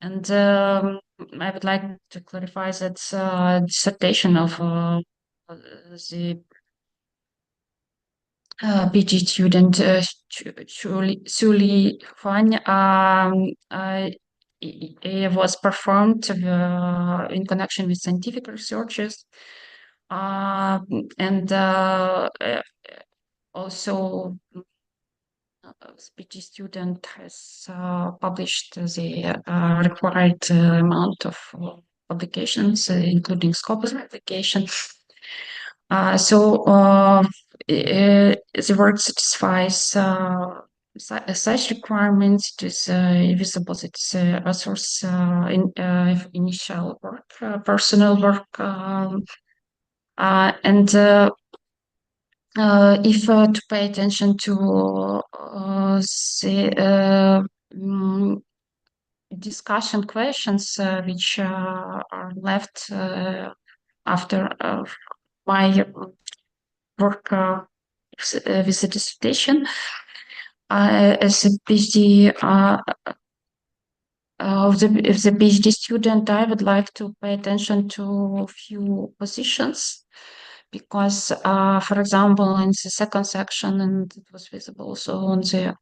And I would like to clarify that dissertation of the PhD student Цзуй ЛІЧУАНЬ was performed in connection with scientific researches, and also PhD student has published the required amount of publications, including scopus publication. The work satisfies such requirements. It is visible that it's a source in initial work, personal work, and if to pay attention to the discussion questions which are left after my work with the dissertation. As a PhD, of the PhD student, I would like to pay attention to a few positions, because, for example, in the second section, and it was visible also on the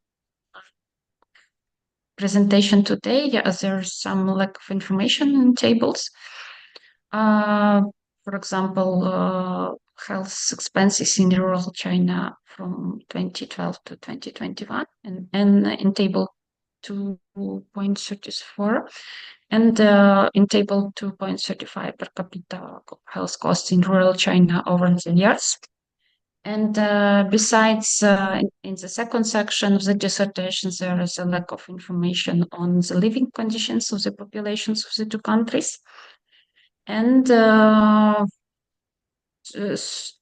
presentation today, there's some lack of information in tables. For example, health expenses in rural China from 2012 to 2021, and in table 2.34, and in table 2.35 per capita health costs in rural China over the years. And besides, in the second section of the dissertation, there is a lack of information on the living conditions of the populations of the two countries. And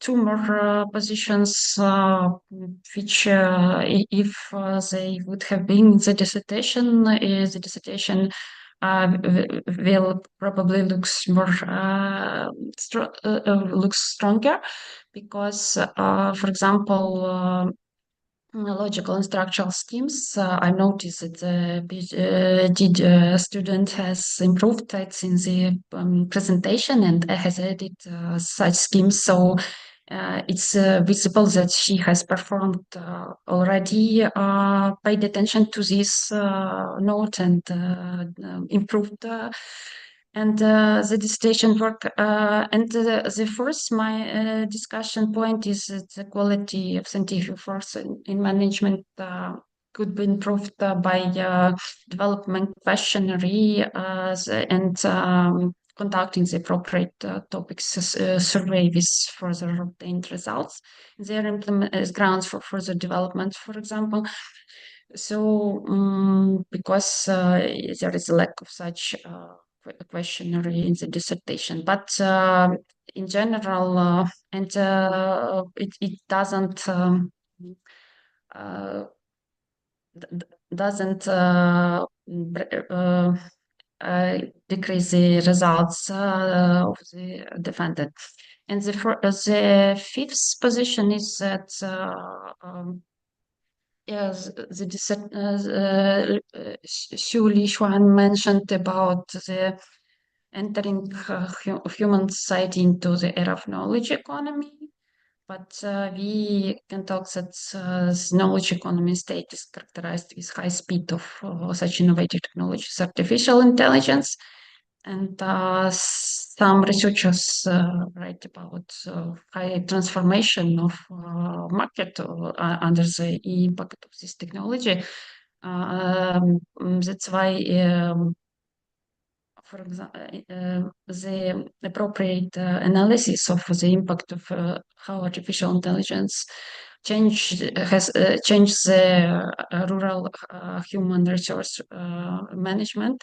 two more positions, which, if they would have been in the dissertation will probably looks more looks stronger, because, for example, logical and structural schemes. I noticed that the student has improved that in the presentation and has added such schemes. So it's visible that she has performed already, paid attention to this note and improved. And the dissertation work, and the first my discussion point is that the quality of scientific force in management could be improved by development questionnaire and conducting the appropriate topics survey with further obtained results. There as grounds for further development, for example. So because there is a lack of such questionnaire in the dissertation, but in general, and it doesn't decrease the results of the defendant. And the fifth position is that yes, Цзуй ЛІЧУАНЬ mentioned about the entering human society into the era of knowledge economy. but we can talk that the knowledge economy state is characterized with high speed of such innovative technologies, artificial intelligence, and some researchers write about high transformation of market under the impact of this technology. That's why, for example, the appropriate analysis of the impact of how artificial intelligence has changed the rural human resource management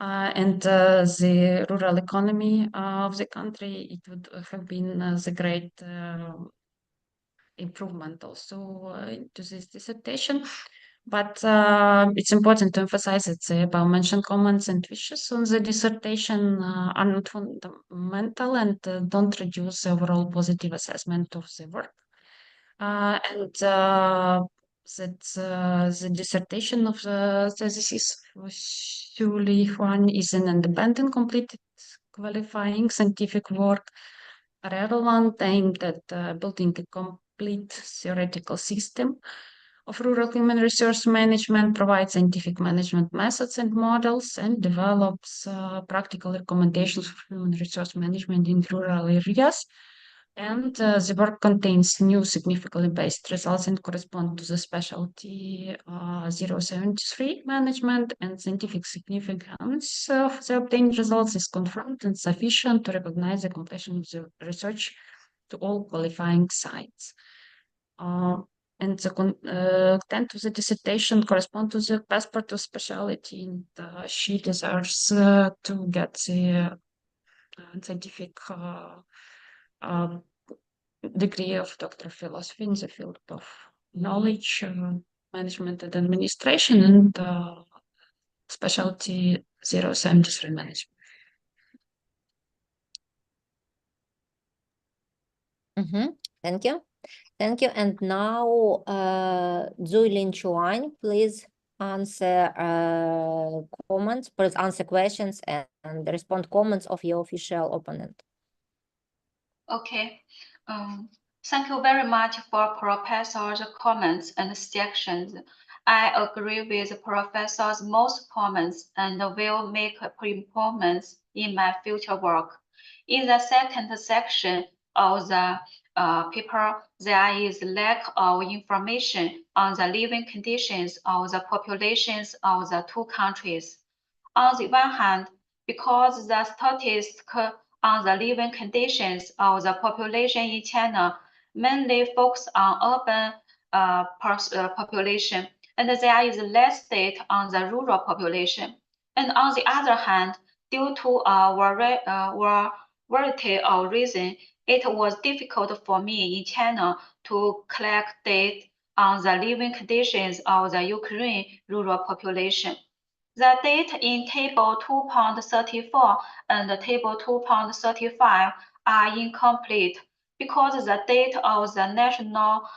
and the rural economy of the country. It would have been the great improvement also into this dissertation. But it's important to emphasize that the above-mentioned comments and wishes on the dissertation are not fundamental and don't reduce the overall positive assessment of the work. And that the dissertation of the thesis of Zhuj LІЧУАНЬ is an independent, completed, qualifying scientific work relevant aimed at building a complete theoretical system of rural human resource management, provides scientific management methods and models, and develops practical recommendations for human resource management in rural areas. And the work contains new significantly based results and correspond to the specialty 073 management, and scientific significance of the obtained results is confirmed and sufficient to recognize the completion of the research to all qualifying sites. And the content of the dissertation correspond to the passport of specialty, and she deserves to get the scientific degree of Doctor of Philosophy in the field of knowledge, management and administration, and specialty 073 management. Thank you. Thank you. And now, Цзуй ЛІЧУАНЬ, please answer comments, please answer questions and respond comments of your official opponent. Okay. Thank you very much for Professor's comments and suggestions. I agree with Professor's most comments and will make improvements in my future work. In the second section of the paper, there is lack of information on the living conditions of the populations of the two countries. On the one hand, because the statistics on the living conditions of the population in China mainly focus on urban population, and there is less data on the rural population. And on the other hand, due to a variety of reasons, it was difficult for me in China to collect data on the living conditions of the Ukraine rural population. The data in Table 2.34 and Table 2.35 are incomplete because the data of the National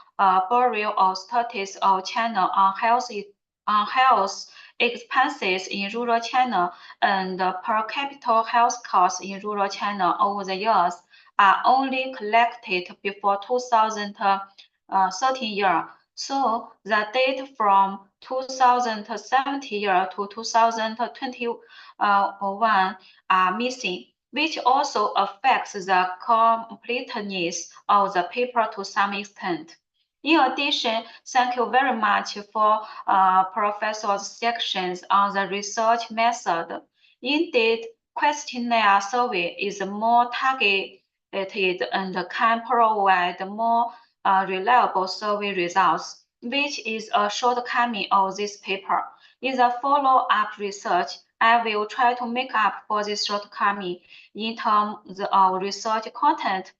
Bureau of Statistics of China on health expenses in rural China and per capita health costs in rural China over the years are only collected before 2013 year. So the data from 2017 year to 2021 are missing, which also affects the completeness of the paper to some extent. In addition, thank you very much for Professor's sections on the research method. Indeed, questionnaire survey is more targeted and can provide more reliable survey results, which is a shortcoming of this paper. In the follow-up research, I will try to make up for this shortcoming in terms of research content.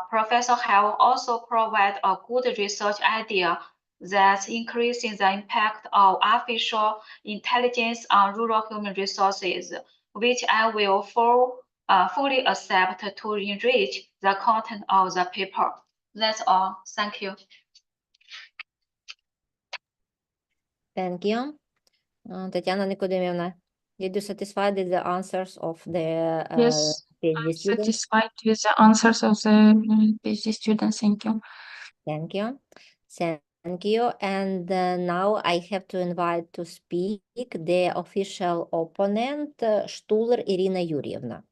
Professor have also provided a good research idea that's increasing the impact of artificial intelligence on rural human resources, which I will fully accept to enrich the content of the paper. That's all. Thank you. Thank you. Tatiana Nikodimівна, did you satisfied with the answers of the Yes. PhD I'm student? satisfied with the answers of the PhD students. Thank you. Thank you. Thank you. And now I have to invite to speak the official opponent, Stuler Irina Yurievna.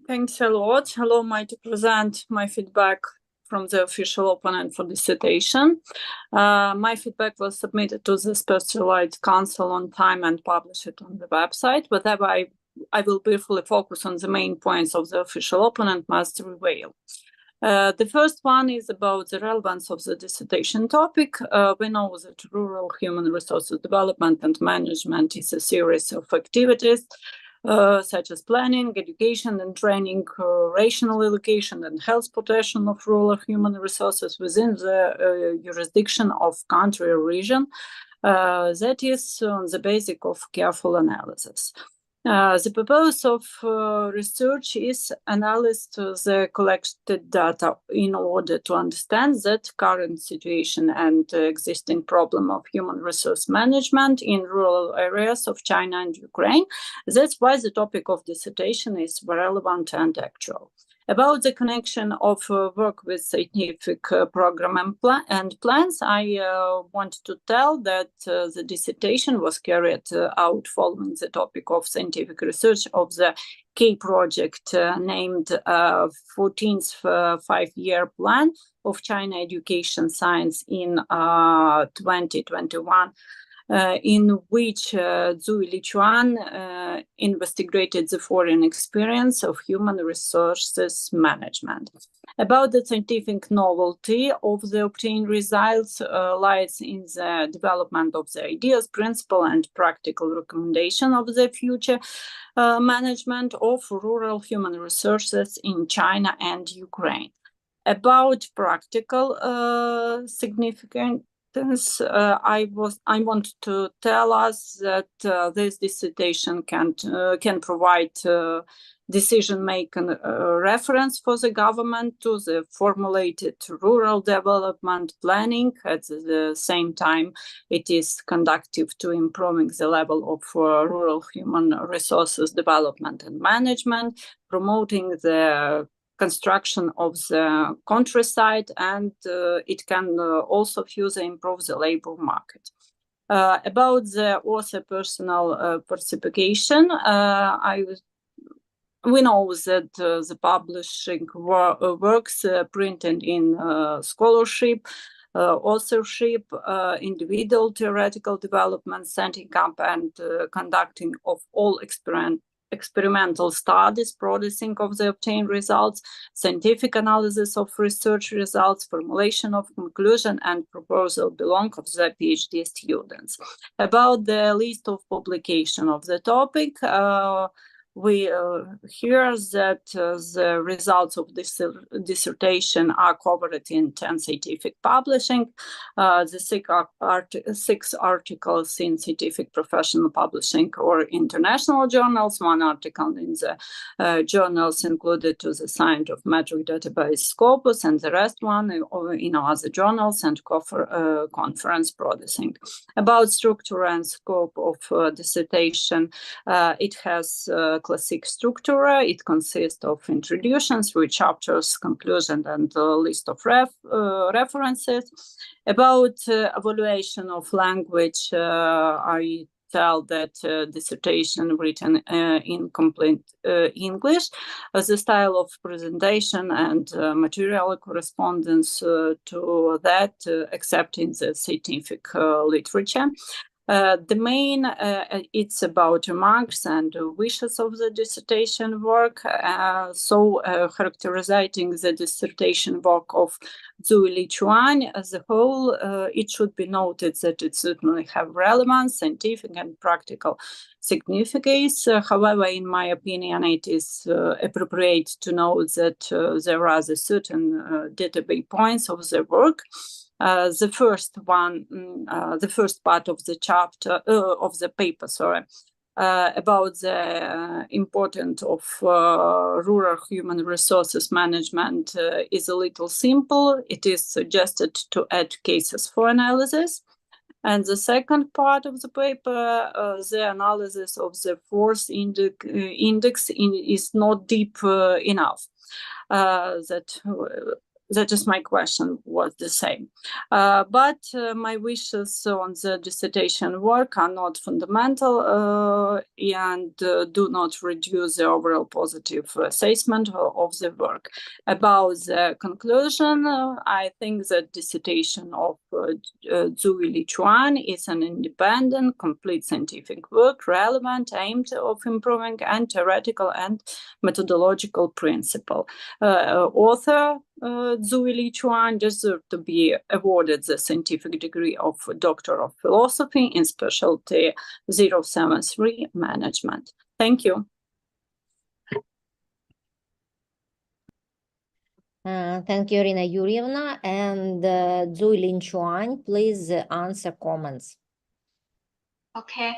Thanks a lot. Allow me to present my feedback from the official opponent for dissertation. My feedback was submitted to the Specialized Council on time and published it on the website. Whatever I will briefly focus on the main points of the official opponent must prevail. The first one is about the relevance of the dissertation topic. We know that rural human resources development and management is a series of activities such as planning, education and training, rational allocation and health protection of rural human resources within the jurisdiction of country or region. That is on the basis of careful analysis. The purpose of research is analyze the collected data in order to understand that current situation and existing problem of human resource management in rural areas of China and Ukraine. That's why the topic of dissertation is relevant and actual. About the connection of work with scientific program and plans, I want to tell that the dissertation was carried out following the topic of scientific research of the K project named 14th Five-Year Plan of China Education Science in 2021. In which Цзуй ЛІЧУАНЬ investigated the foreign experience of human resources management. About the scientific novelty of the obtained results lies in the development of the ideas, principle, and practical recommendation of the future management of rural human resources in China and Ukraine. About practical significance, I want to tell us that this dissertation can provide decision-making reference for the government to the formulated rural development planning. At the same time, it is conducive to improving the level of rural human resources development and management, promoting the construction of the countryside, and it can also further improve the labor market. About the author personal participation, we know that the publishing works printed in scholarship, authorship, individual theoretical development, setting up and conducting of all experimental studies, processing of the obtained results, scientific analysis of research results, formulation of conclusion and proposal belong to the PhD students. About the list of publication of the topic, we hear that the results of this dissertation are covered in 10 scientific publishing, the 6 articles in scientific professional publishing or international journals, 1 article in the journals included to the Scientific Metric Database Scopus, and the rest one in other journals and conference producing. About structure and scope of dissertation, it has classic structure. It consists of introduction, 3 chapters, conclusion, and a list of references. About evaluation of language, I tell that dissertation written in complete English. The style of presentation and material correspondence to that, except in the scientific literature. The main, it's about remarks and wishes of the dissertation work. Characterizing the dissertation work of Цзуй ЛІЧУАНЬ as a whole, it should be noted that it certainly have relevance, scientific and practical significance. However, in my opinion, it is appropriate to note that there are the certain database points of the work. The first part of the chapter of the paper, about the importance of rural human resources management is a little simple. It is suggested to add cases for analysis. And the second part of the paper, the analysis of the force index is not deep enough. That is my question, was the same. But my wishes on the dissertation work are not fundamental and do not reduce the overall positive assessment of the work. About the conclusion, I think that dissertation of Цзуй ЛІЧУАНЬ is an independent, complete scientific work, relevant, aimed of improving and theoretical and methodological principle. Author Цзуй ЛІЧУАНЬ deserved to be awarded the scientific degree of Doctor of Philosophy in specialty 073 Management. Thank you. Thank you, Irina Yurievna. And Цзуй ЛІЧУАНЬ, please answer comments. Okay.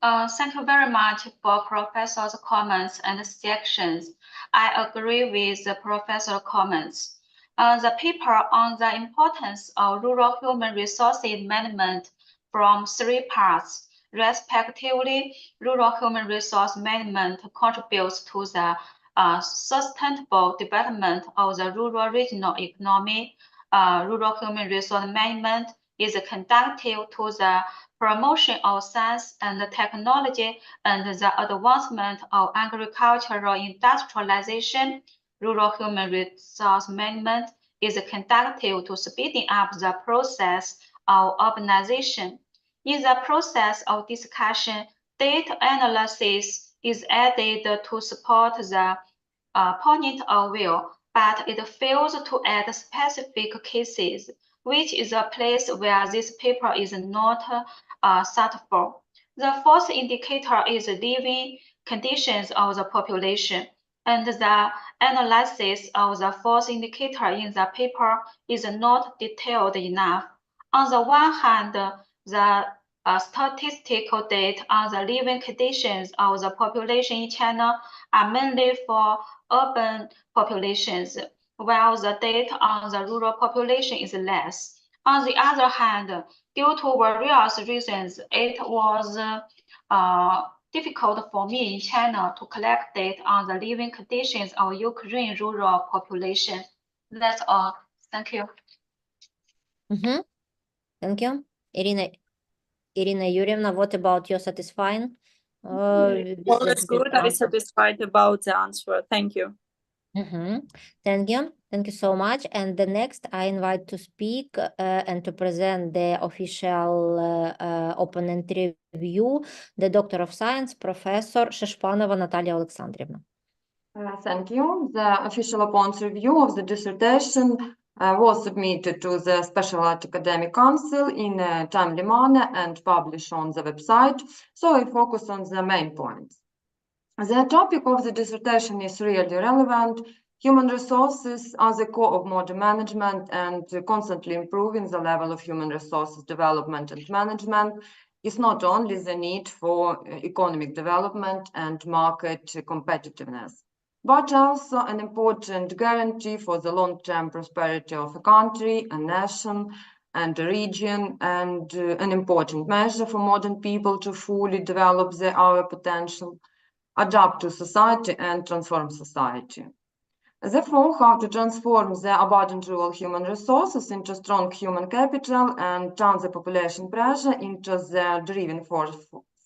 Thank you very much for Professor's comments and suggestions. I agree with the Professor's comments. The paper on the importance of rural human resources management from three parts, respectively, rural human resource management contributes to the sustainable development of the rural regional economy. Rural human resource management is conducive to the promotion of science and technology and the advancement of agricultural industrialization. Rural human resource management is conducive to speeding up the process of urbanization. In the process of discussion, data analysis is added to support the point of view, but it fails to add specific cases, which is a place where this paper is not suitable. The fourth indicator is living conditions of the population, and the analysis of the fourth indicator in the paper is not detailed enough. On the one hand, the statistical data on the living conditions of the population in China are mainly for urban populations, while the data on the rural population is less. On the other hand, due to various reasons, it was difficult for me in China to collect data on the living conditions of Ukraine rural population. That's all. Thank you. Thank you. Irina Yurievna, what about your satisfying? All is good. I'm satisfied about the answer. Thank you. Thank you. Thank you so much. And the next I invite to speak and to present the official opponent review, the Doctor of Science, Professor Sheshpanova Natalia Alexandrovna. Thank you. The official opponent review of the dissertation was submitted to the Specialized Academic Council in a timely manner and published on the website, so I focus on the main points. The topic of the dissertation is really relevant. Human resources are the core of modern management, and constantly improving the level of human resources development and management is not only the need for economic development and market competitiveness, but also an important guarantee for the long-term prosperity of a country, a nation, and a region, and an important measure for modern people to fully develop their potential, adapt to society, and transform society. Therefore, how to transform the abundant rural human resources into strong human capital and turn the population pressure into the driving force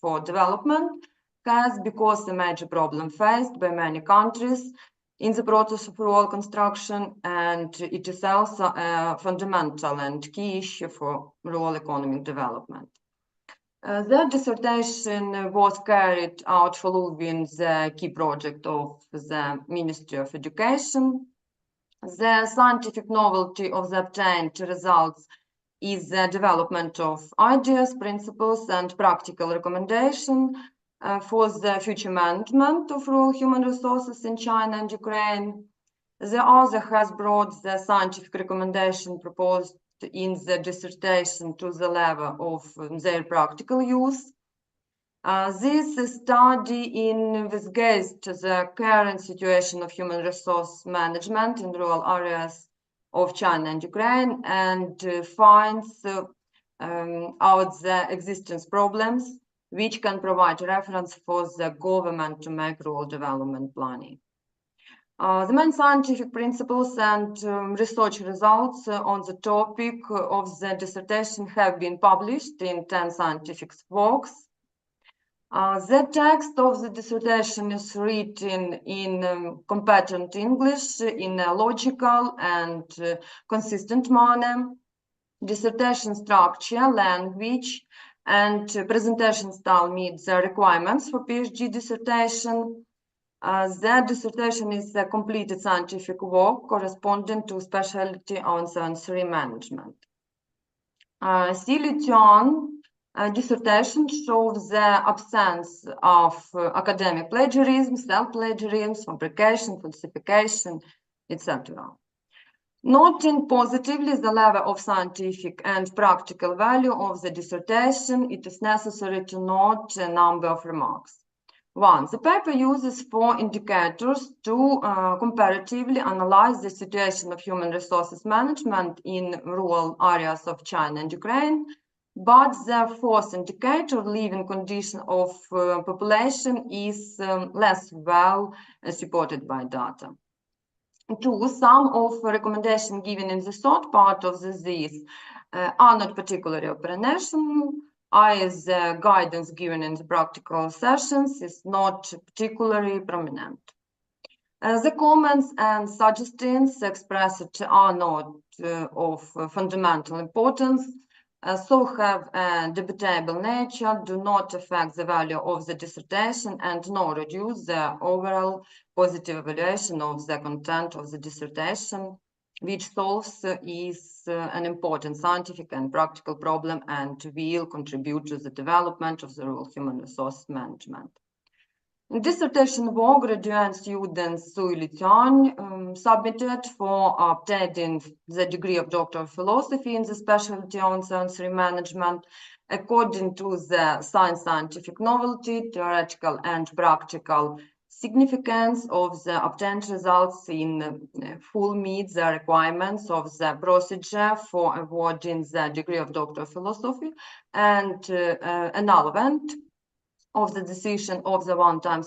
for development has become a major problem faced by many countries in the process of rural construction, and it is also a fundamental and key issue for rural economic development. The dissertation was carried out following the key project of the Ministry of Education. The scientific novelty of the obtained results is the development of ideas, principles, and practical recommendations for the future management of rural human resources in China and Ukraine. The author has brought the scientific recommendation proposed in the dissertation to the level of their practical use. This study investigates the current situation of human resource management in rural areas of China and Ukraine and finds out the existence problems, which can provide reference for the government to make rural development planning. The main scientific principles and research results on the topic of the dissertation have been published in 10 scientific works. The text of the dissertation is written in competent English in a logical and consistent manner. Dissertation structure, language, and presentation style meet the requirements for PhD dissertation. The dissertation is a completed scientific work corresponding to specialty on sensory management. Цзуй ЛІЧУАНЬ dissertation shows the absence of academic plagiarism, self-plagiarism, fabrication, falsification, etc. Noting positively the level of scientific and practical value of the dissertation, it is necessary to note a number of remarks. 1. The paper uses 4 indicators to comparatively analyze the situation of human resources management in rural areas of China and Ukraine, but the 4th indicator, living condition of population, is less well supported by data. 2. Some of the recommendations given in the third part of this are not particularly operational, as the guidance given in the practical sessions is not particularly prominent. The comments and suggestions expressed are not of fundamental importance, so have a debatable nature, do not affect the value of the dissertation, and nor reduce the overall positive evaluation of the content of the dissertation, which solves is an important scientific and practical problem and will contribute to the development of the rural human resource management. Dissertation work graduate student Цзуй ЛІЧУАНЬ submitted for obtaining the degree of Doctor of Philosophy in the specialty on sensory management according to the scientific novelty, theoretical and practical significance of the obtained results in full meet the requirements of the procedure for awarding the degree of Doctor of Philosophy and annulment of the decision of the one-time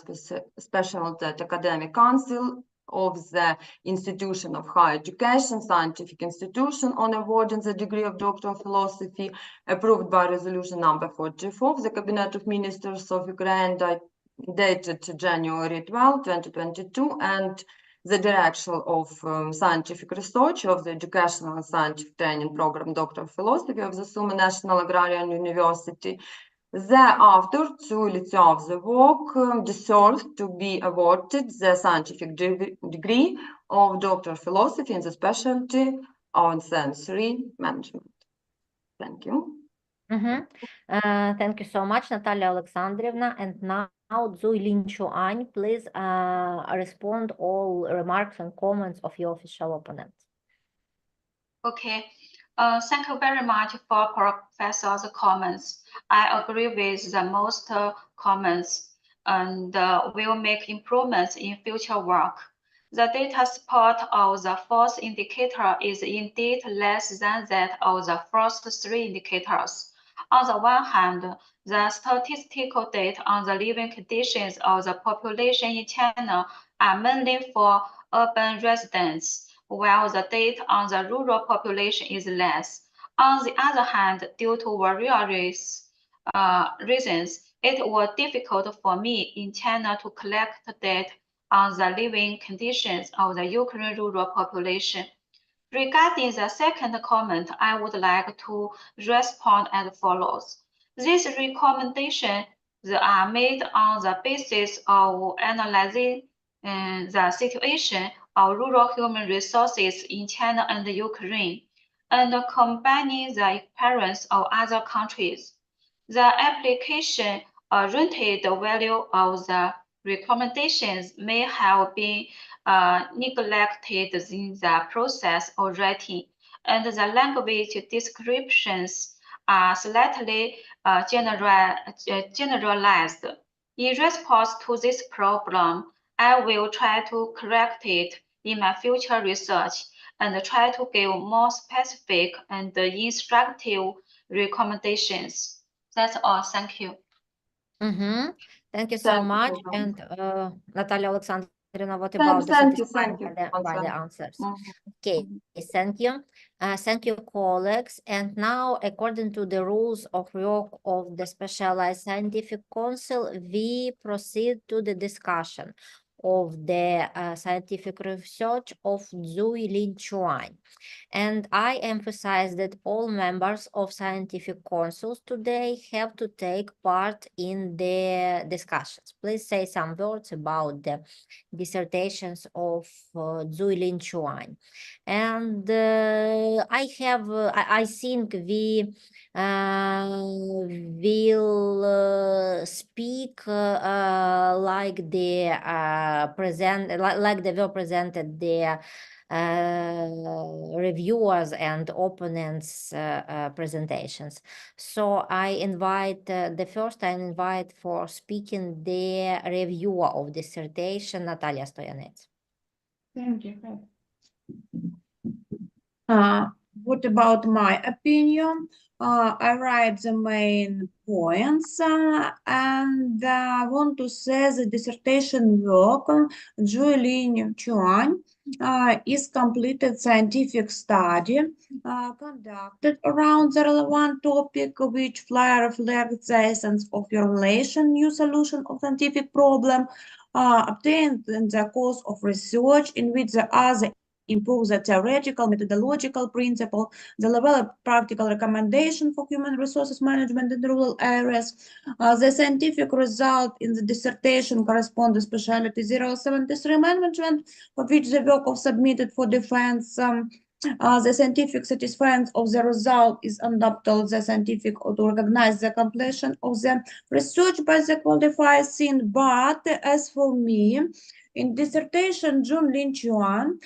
special academic council of the institution of higher education, scientific institution on awarding the degree of Doctor of Philosophy approved by resolution number 44 of the Cabinet of Ministers of Ukraine dated January 12, 2022, and the direction of scientific research of the educational and scientific training program Doctor of Philosophy of the Sumy National Agrarian University. The author, Цзуй ЛІЧУАНЬ, of the work deserves to be awarded the scientific degree of Doctor of Philosophy in the specialty on sensory management. Thank you. Thank you so much, Natalia Alexandrovna. And now, Цзуй ЛІЧУАНЬ, please respond all remarks and comments of your official opponents. Okay. Thank you very much for Professor's comments. I agree with the most comments and will make improvements in future work. The data support of the 4th indicator is indeed less than that of the first 3 indicators. On the one hand, the statistical data on the living conditions of the population in China are mainly for urban residents, while the data on the rural population is less. On the other hand, due to various reasons, it was difficult for me in China to collect data on the living conditions of the Ukrainian rural population. Regarding the second comment, I would like to respond as follows. These recommendations are made on the basis of analyzing the situation of rural human resources in China and Ukraine, and combining the experience of other countries. The application-oriented value of the recommendations may have been neglected in the process of writing, and the language descriptions are slightly generalized. In response to this problem, I will try to correct it in my future research and try to give more specific and instructive recommendations. That's all. Thank you. Thank you so Thank you, much. Madam. And Natalia Alexandrovna, what about the Thank you, satisfaction by the answers? Mhm. Okay, thank you. Thank you, colleagues. And now, according to the rules of work of the Specialized Scientific Council, we proceed to the discussion of the scientific research of Цзуй ЛІЧУАНь. And I emphasize that all members of scientific councils today have to take part in the discussions. Please say some words about the dissertations of Цзуй ЛІЧУАНь. And I think we will speak like they were presented the reviewers and opponents presentations. So I invite for speaking the reviewer of dissertation, Natalia Stoyanets. Thank you. What about my opinion? I write the main points and I want to say the dissertation work Цзуй ЛІЧУАНь is completed scientific study conducted around the relevant topic, which reflects the essence of formulation, new solution of scientific problem, obtained in the course of research in which the other improve the theoretical, methodological principle, develop practical recommendation for human resources management in rural areas. The scientific result in the dissertation correspond to specialty 073 management, for which the work of submitted for defense. The scientific satisfaction of the result is undoubtedly the scientific to recognize the completion of the research by the qualified scene. But as for me, in dissertation, Цзуй ЛІЧУАНь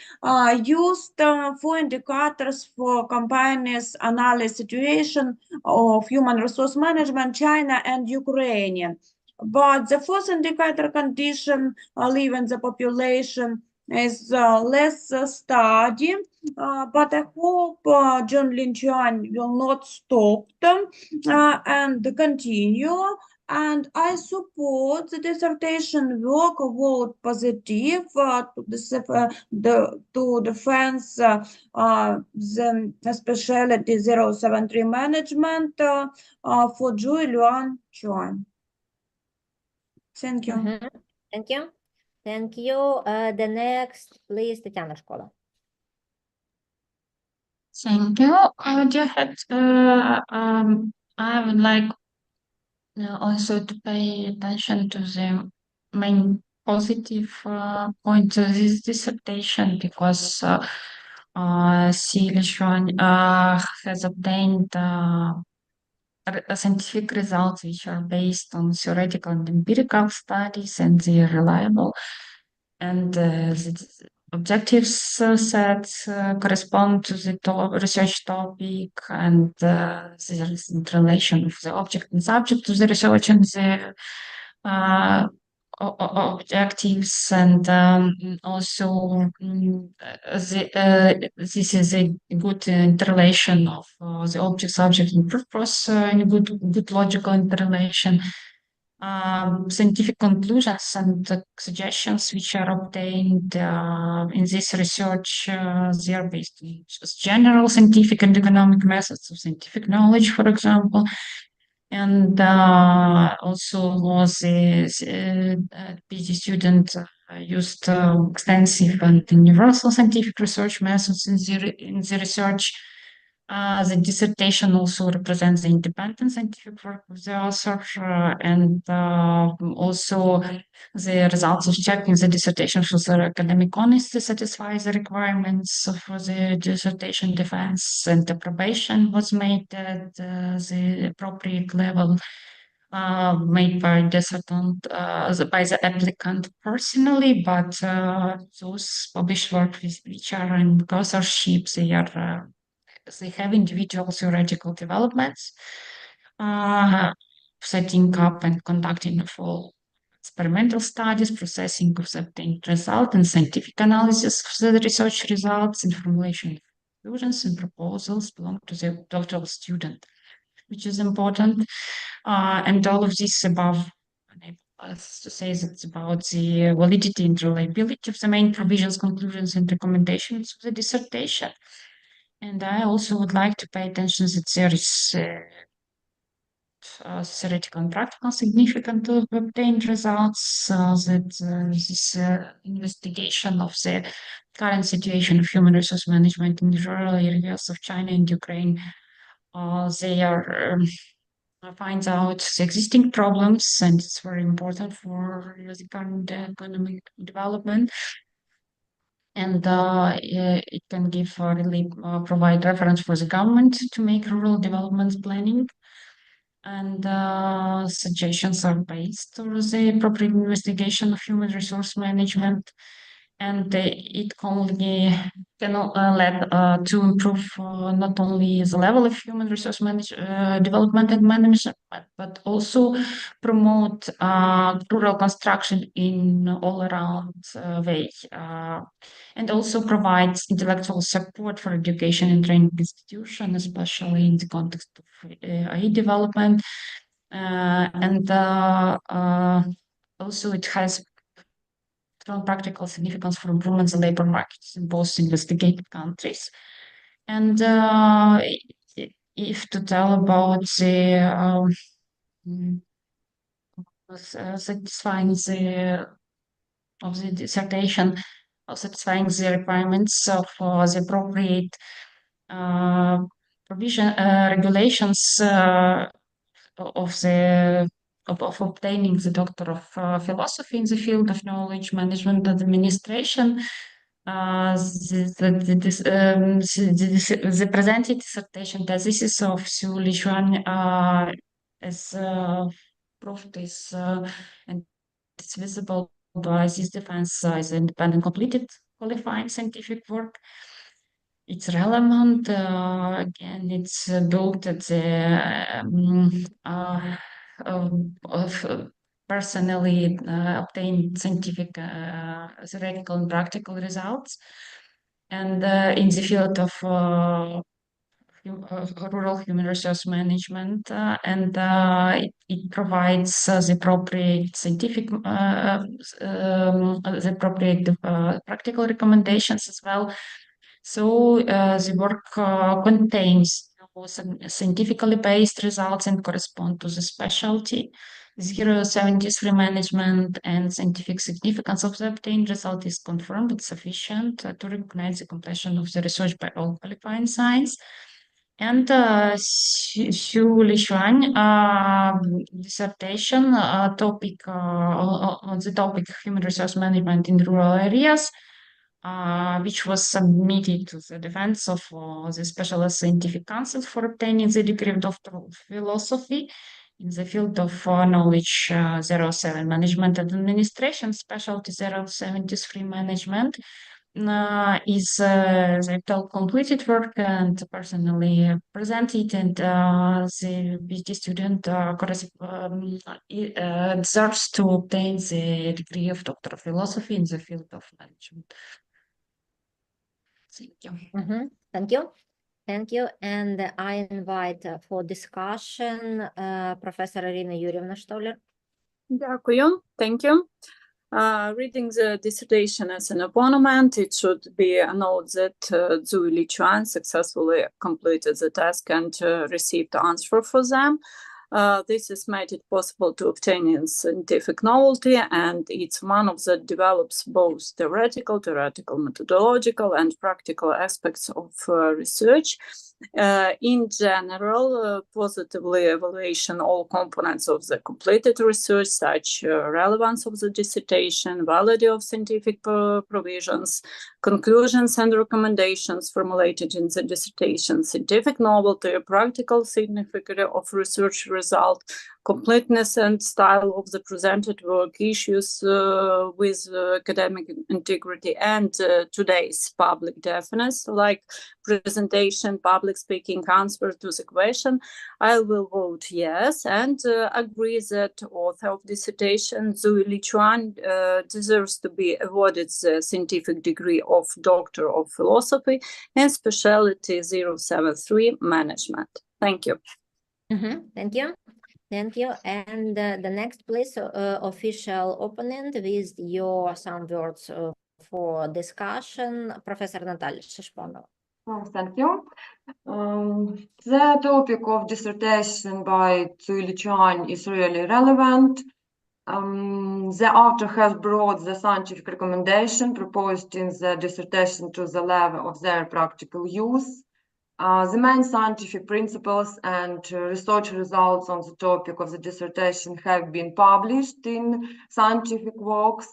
used 4 indicators for companies analyze situation of human resource management, China and Ukraine. But the first indicator condition leaving the population is less study. But I hope Цзуй ЛІЧУАНь will not stop them and continue. And I support the dissertation work vote positive to defense the specialty 073 management for Цзуй ЛІЧУАНь. Thank you. Thank you. Thank you. The next, please, Tatiana Shkola. Thank you, dear head. I would like also to pay attention to the main positive point of this dissertation, because Цзуй ЛІЧУАНь has obtained scientific results which are based on theoretical and empirical studies, and they are reliable, and the objectives set correspond to the research topic, and there is interrelation of the object and subject of the research and the objectives, and also this is a good interrelation of the object, subject, and purpose, and good logical interrelation. Scientific conclusions and suggestions which are obtained in this research, they are based on just general scientific and economic methods of scientific knowledge, for example. And also the PhD student used extensive and universal scientific research methods in the research. The dissertation also represents the independent scientific work of the author, and also the results of checking the dissertation for the academic honesty satisfies the requirements for the dissertation defense, and approbation was made at the appropriate level, made by dissertant, by the applicant personally, but those published works which are in authorship, they have individual theoretical developments, setting up and conducting full experimental studies, processing of the obtained result, and scientific analysis of the research results, and formulation of conclusions and proposals belong to the doctoral student. which is important. And all of this above enable us to say that it's about the validity and reliability of the main provisions, conclusions, and recommendations of the dissertation. And I also would like to pay attention that there is theoretical and practical significance of obtained results, that this investigation of the current situation of human resource management in the rural areas of China and Ukraine, they are finds out the existing problems, and it's very important for the current economic development. And it can give really provide reference for the government to make rural development planning. And suggestions are based on the appropriate investigation of human resource management, and it only can lead to improve not only the level of human resource development and management, but also promote rural construction in all around way, and also provides intellectual support for education and training institution, especially in the context of AI development, and also it has strong practical significance for improvements in labor markets in both investigated countries. And if to tell about the satisfying the dissertation, satisfying the requirements of the appropriate provision regulations of obtaining the Doctor of Philosophy in the field of knowledge management and administration. The presented dissertation thesis of Czui ЛІЧУАНЬ is proved is and it's visible by this defense as independent, completed, qualifying scientific work. It's relevant. Again, it's built at the of personally obtained scientific, theoretical and practical results, and in the field of rural human resource management, and it provides the appropriate scientific, the appropriate practical recommendations as well. So the work contains scientifically based results and correspond to the specialty. 073 management and scientific significance of the obtained result is confirmed. It's sufficient to recognize the completion of the research by all qualifying science. And Czui ЛІЧУАНь dissertation topic on the topic human resource management in rural areas, which was submitted to the defense of the Specialist Scientific Council for obtaining the degree of Doctor of Philosophy in the field of knowledge 07 management and administration, specialty 073 management, is the completed work and personally presented, and the PhD student deserves to obtain the degree of Doctor of Philosophy in the field of management. Thank you. Thank you. Thank you. And I invite for discussion Professor Irina Юрьевна Штолер. Дякую. Thank you. Reading the dissertation as an opponent, it should be a note that Цзуй ЛІЧУАНь successfully completed the task and received the answer for them. This has made it possible to obtain scientific novelty, and it's one of that develops both theoretical, methodological, and practical aspects of research. In general, positively evaluation all components of the completed research, such relevance of the dissertation, validity of scientific provisions, conclusions and recommendations formulated in the dissertation, scientific novelty, practical significance of research result, completeness and style of the presented work, issues with academic integrity, and today's public deafness, like presentation, public speaking, answer to the question. I will vote yes, and agree that author of dissertation, Цзуй ЛІЧУАНь, deserves to be awarded the scientific degree of Doctor of Philosophy and specialty 073 management. Thank you. Thank you. Thank you. And the next, please, official opponent with your some words for discussion, Professor Natalia Shishpanova. Oh, thank you. The topic of dissertation by Цзуй ЛІЧУАНь is really relevant. The author has brought the scientific recommendation proposed in the dissertation to the level of their practical use. The main scientific principles and research results on the topic of the dissertation have been published in scientific works.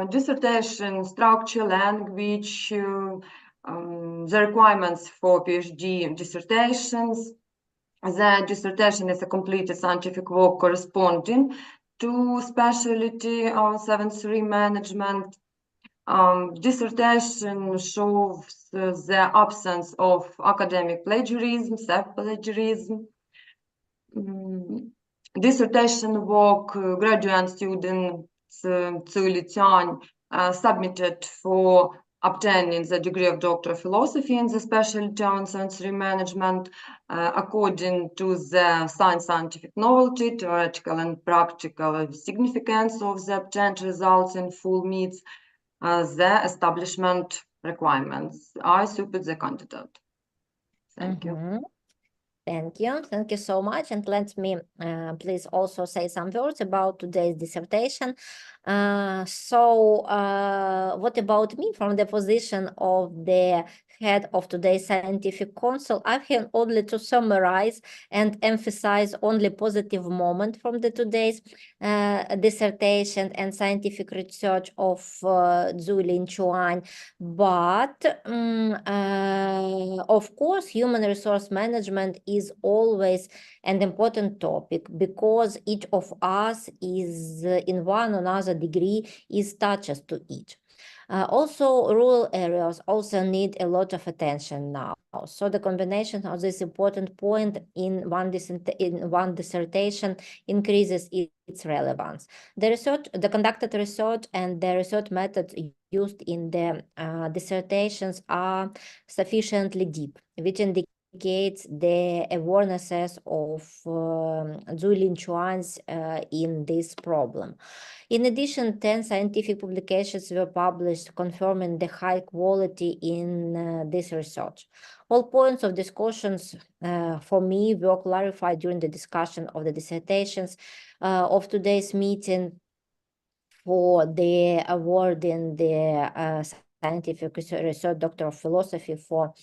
Dissertation structure, language, the requirements for PhD dissertations. The dissertation is a completed scientific work corresponding to specialty of 7.3 management. Dissertation shows the absence of academic plagiarism, self-plagiarism. Dissertation work graduate student Цзуй ЛІЧУАНь submitted for obtaining the degree of Doctor of Philosophy in the specialty on 7.3 management according to the scientific novelty, theoretical and practical significance of the obtained results in full meets the establishment requirements. I support the candidate. Thank you. Thank you. Thank you so much. And let me please also say some words about today's dissertation. What about me from the position of the head of today's scientific council? I have only to summarize and emphasize only positive moment from the today's dissertation and scientific research of Цзуй ЛІЧУАНь. But of course, human resource management is always an important topic because each of us is in one or another degree is touches to each. Also, rural areas also need a lot of attention now. So the combination of this important point in one dissertation increases its relevance. The conducted research and the research methods used in the dissertations are sufficiently deep, which indicates the awarenesses of Цзуй ЛІЧУАНь's in this problem. In addition, 10 scientific publications were published confirming the high quality in this research. All points of discussions for me were clarified during the discussion of the dissertations of today's meeting for the awarding the scientific research Doctor of Philosophy for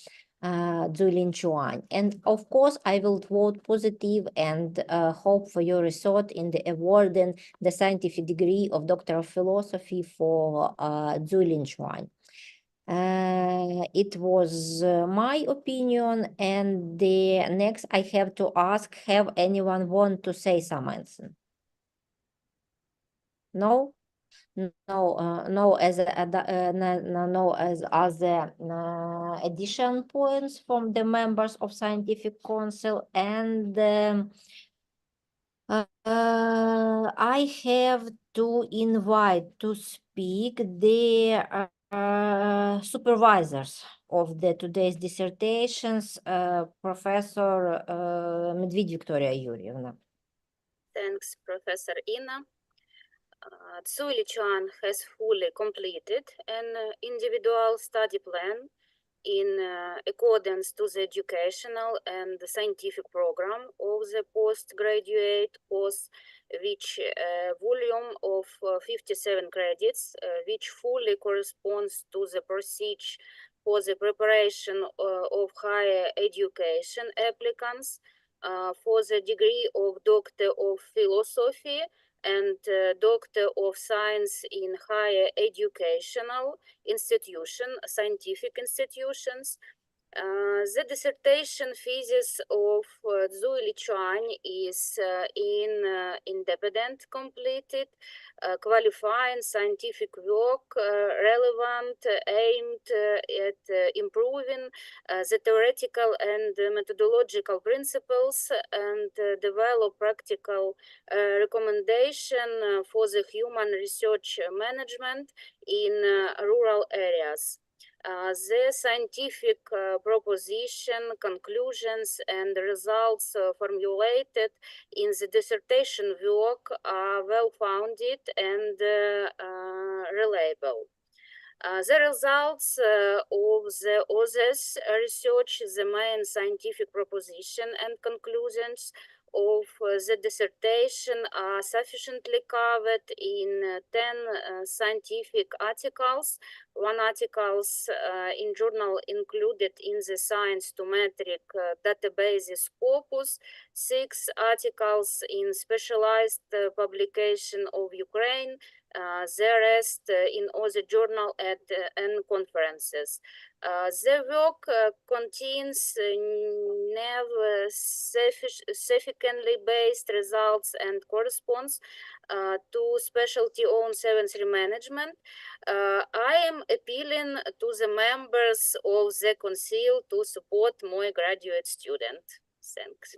Цзуй ЛІЧУАНь. And of course, I will vote positive and hope for your result in the awarding the scientific degree of Doctor of Philosophy for Цзуй ЛІЧУАНь. It was my opinion, and the next I have to ask, have anyone want to say something? No? No, as addition points from the members of scientific council, and I have to invite to speak the supervisors of the today's dissertations, Professor Medved Victoria Yuryevna. Thanks, Professor Inna. Цзуй ЛІЧУАНь has fully completed an individual study plan in accordance to the educational and the scientific program of the postgraduate course, which volume of 57 credits, which fully corresponds to the procedure for the preparation of higher education applicants for the degree of Doctor of Philosophy and Doctor of Science in higher educational institution, scientific institutions. The dissertation thesis of Цзуй ЛІЧУАНь is in independent, completed, qualifying scientific work relevant, aimed at improving the theoretical and methodological principles and develop practical recommendation for the human research management in rural areas. The scientific proposition, conclusions, and results formulated in the dissertation work are well-founded and reliable. The results of the authors' research, the main scientific proposition and conclusions of the dissertation are sufficiently covered in 10 scientific articles, 1 article in journal included in the Science to Metric databases corpus, 6 articles in specialized publication of Ukraine, the rest in other journal and conferences. The work contains never sufficiently based results and corresponds to specialty on seventh management. I am appealing to the members of the council to support my graduate student. Thanks.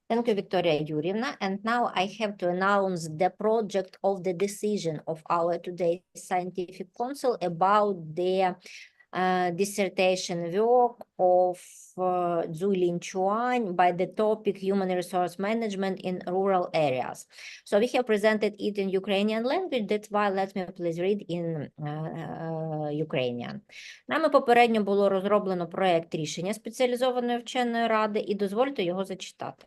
Thank you, Victoria Юрівна. And now I have to announce the project of the decision of our today's scientific council about the dissertation work of Цзуй ЛІЧУАНЬ by the topic Human Resource Management in Rural Areas. So we have presented it in Ukrainian language, that's why let me please read in Ukrainian. Нами попередньо було розроблено проект рішення спеціалізованої вченої ради і дозвольте його зачитати.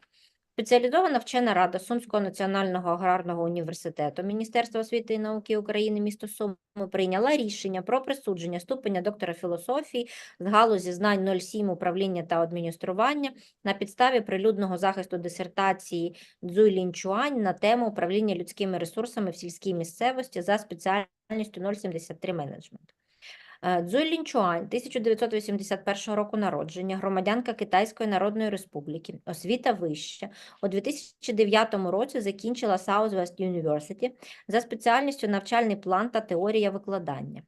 Спеціалізована вчена рада Сумського національного аграрного університету Міністерства освіти і науки України місто Суми прийняла рішення про присудження ступеня доктора філософії з галузі знань 07 управління та адміністрування на підставі прилюдного захисту дисертації Цзуй ЛІЧУАНЬ на тему управління людськими ресурсами в сільській місцевості за спеціальністю 073 менеджмент. Цзуй ЛІЧУАНЬ, 1981 року народження, громадянка Китайської Народної Республіки, освіта вища. У 2009 році закінчила Southwest University за спеціальністю навчальний план та теорія викладання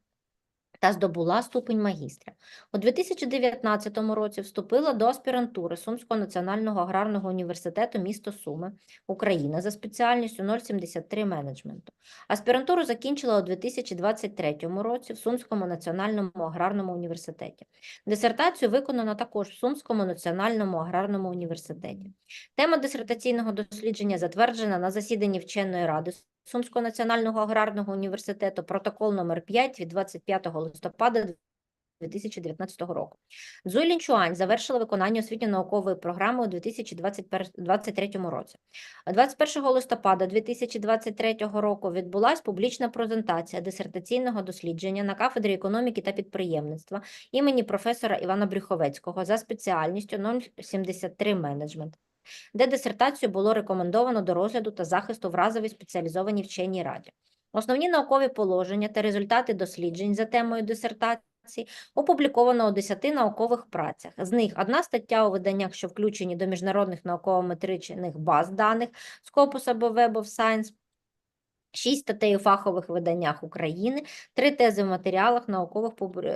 та здобула ступень магістра. У 2019 році вступила до аспірантури Сумського національного аграрного університету місто Суми, Україна, за спеціальністю 073 менеджменту. Аспірантуру закінчила у 2023 році в Сумському національному аграрному університеті. Дисертацію виконано також в Сумському національному аграрному університеті. Тема дисертаційного дослідження затверджена на засіданні вченої ради Сумського національного аграрного університету, протокол номер 5 від 25 листопада 2019 року. Цзуй ЛІЧУАНЬ завершила виконання освітньо-наукової програми у 2023 році. 21 листопада 2023 року відбулась публічна презентація дисертаційного дослідження на кафедрі економіки та підприємництва імені професора Івана Брюховецького за спеціальністю 073 менеджмент, де дисертацію було рекомендовано до розгляду та захисту в разовій спеціалізованій вченій раді. Основні наукові положення та результати досліджень за темою дисертації опубліковано у 10 наукових працях. З них 1 стаття у виданнях, що включені до міжнародних науково-метричних баз даних Scopus або Web of Science, 6 статей у фахових виданнях України, 3 тези в матеріалах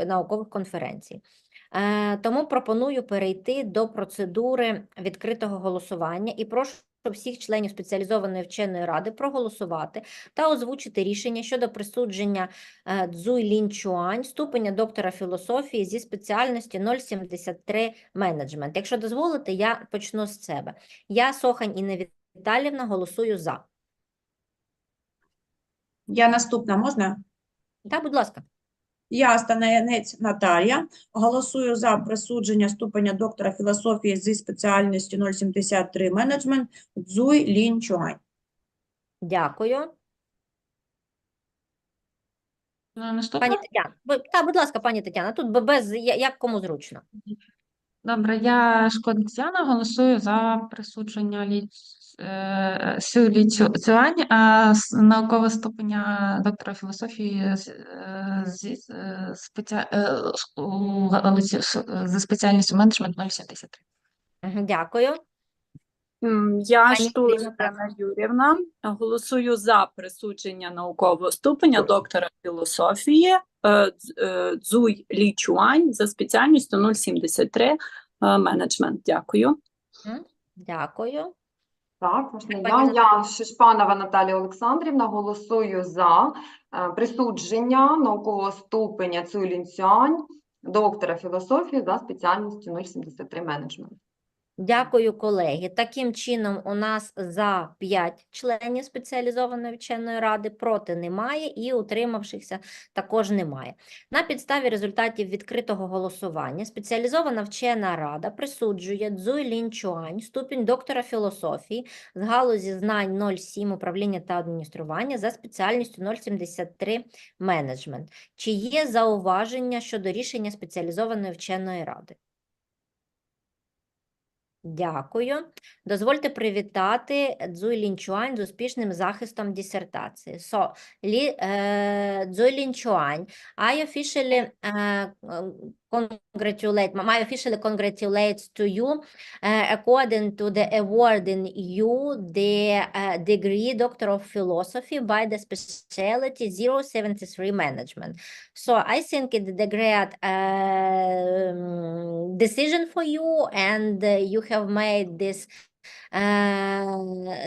наукових конференцій. Тому пропоную перейти до процедури відкритого голосування і прошу всіх членів спеціалізованої вченої ради проголосувати та озвучити рішення щодо присудження Цзуй ЛІЧУАНЬ ступеня доктора філософії зі спеціальності 073 менеджмент. Якщо дозволите, я почну з себе. Я, Сохань Інна Віталіївна, голосую за. Я наступна, можна? Так, будь ласка. Я, Станець Наталія, голосую за присудження ступеня доктора філософії зі спеціальністю 073 менеджмент Цзуй ЛІЧУАНЬ. Дякую. Наступна? Пані Тетяна. Так, будь ласка, пані Тетяна, тут без, як кому зручно. Добре, я Шкодник Тетяна, голосую за присудження Цзуй ЛІЧУАНЬ наукового ступеня доктора філософії за спеціальністю менеджмент 073. Дякую. Я Пані Штуль Ірина, так. Олена Юрівна, голосую за присудження наукового ступеня доктора філософії Цзуй ЛІЧУАНЬ за спеціальністю 073 менеджмент. Дякую. Дякую. Так, можна Пані я Шишпанова Наталія Олександрівна, голосую за присудження наукового ступеня Цзуй ЛІЧУАНЬ, доктора філософії за спеціальністю 073 менеджмент. Дякую, колеги. Таким чином, у нас за 5 членів спеціалізованої вченої ради, проти немає і утримавшихся також немає. На підставі результатів відкритого голосування спеціалізована вчена рада присуджує Цзуй ЛІЧУАНЬ ступінь доктора філософії з галузі знань 07 управління та адміністрування за спеціальністю 073 менеджмент. Чи є зауваження щодо рішення спеціалізованої вченої ради? Дякую. Дозвольте привітати Цзуй ЛІЧУАНЬ з успішним захистом дисертації. Цзуй ЛІЧУАНьь, I officially congratulate to you according to the awarding you the degree Doctor of Philosophy by the specialty 073 Management. So I think it's the great decision for you, and you have made this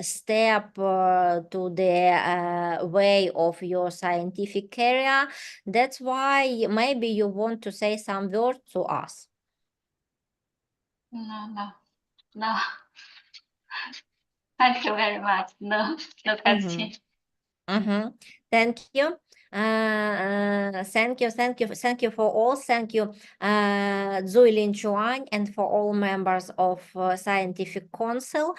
step to the way of your scientific career. That's why maybe you want to say some words to us. No. Thank you very much. No question. Thank you. Thank you for all. Thank you, Цзуй ЛІЧУАНь, and for all members of Scientific Council.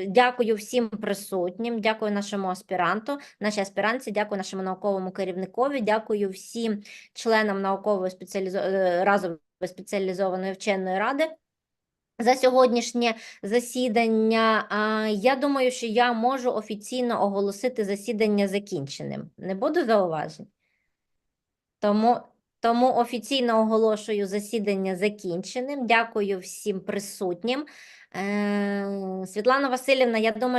Дякую всім присутнім, дякую нашому аспіранту, нашій аспірантці, дякую нашому науковому керівникові, дякую всім членам наукової разової спеціалізованої вченої ради за сьогоднішнє засідання. Я думаю, що я можу офіційно оголосити засідання закінченим. Не буду зауважень? Тому офіційно оголошую засідання закінченим. Дякую всім присутнім. Світлана Васильівна, я думаю,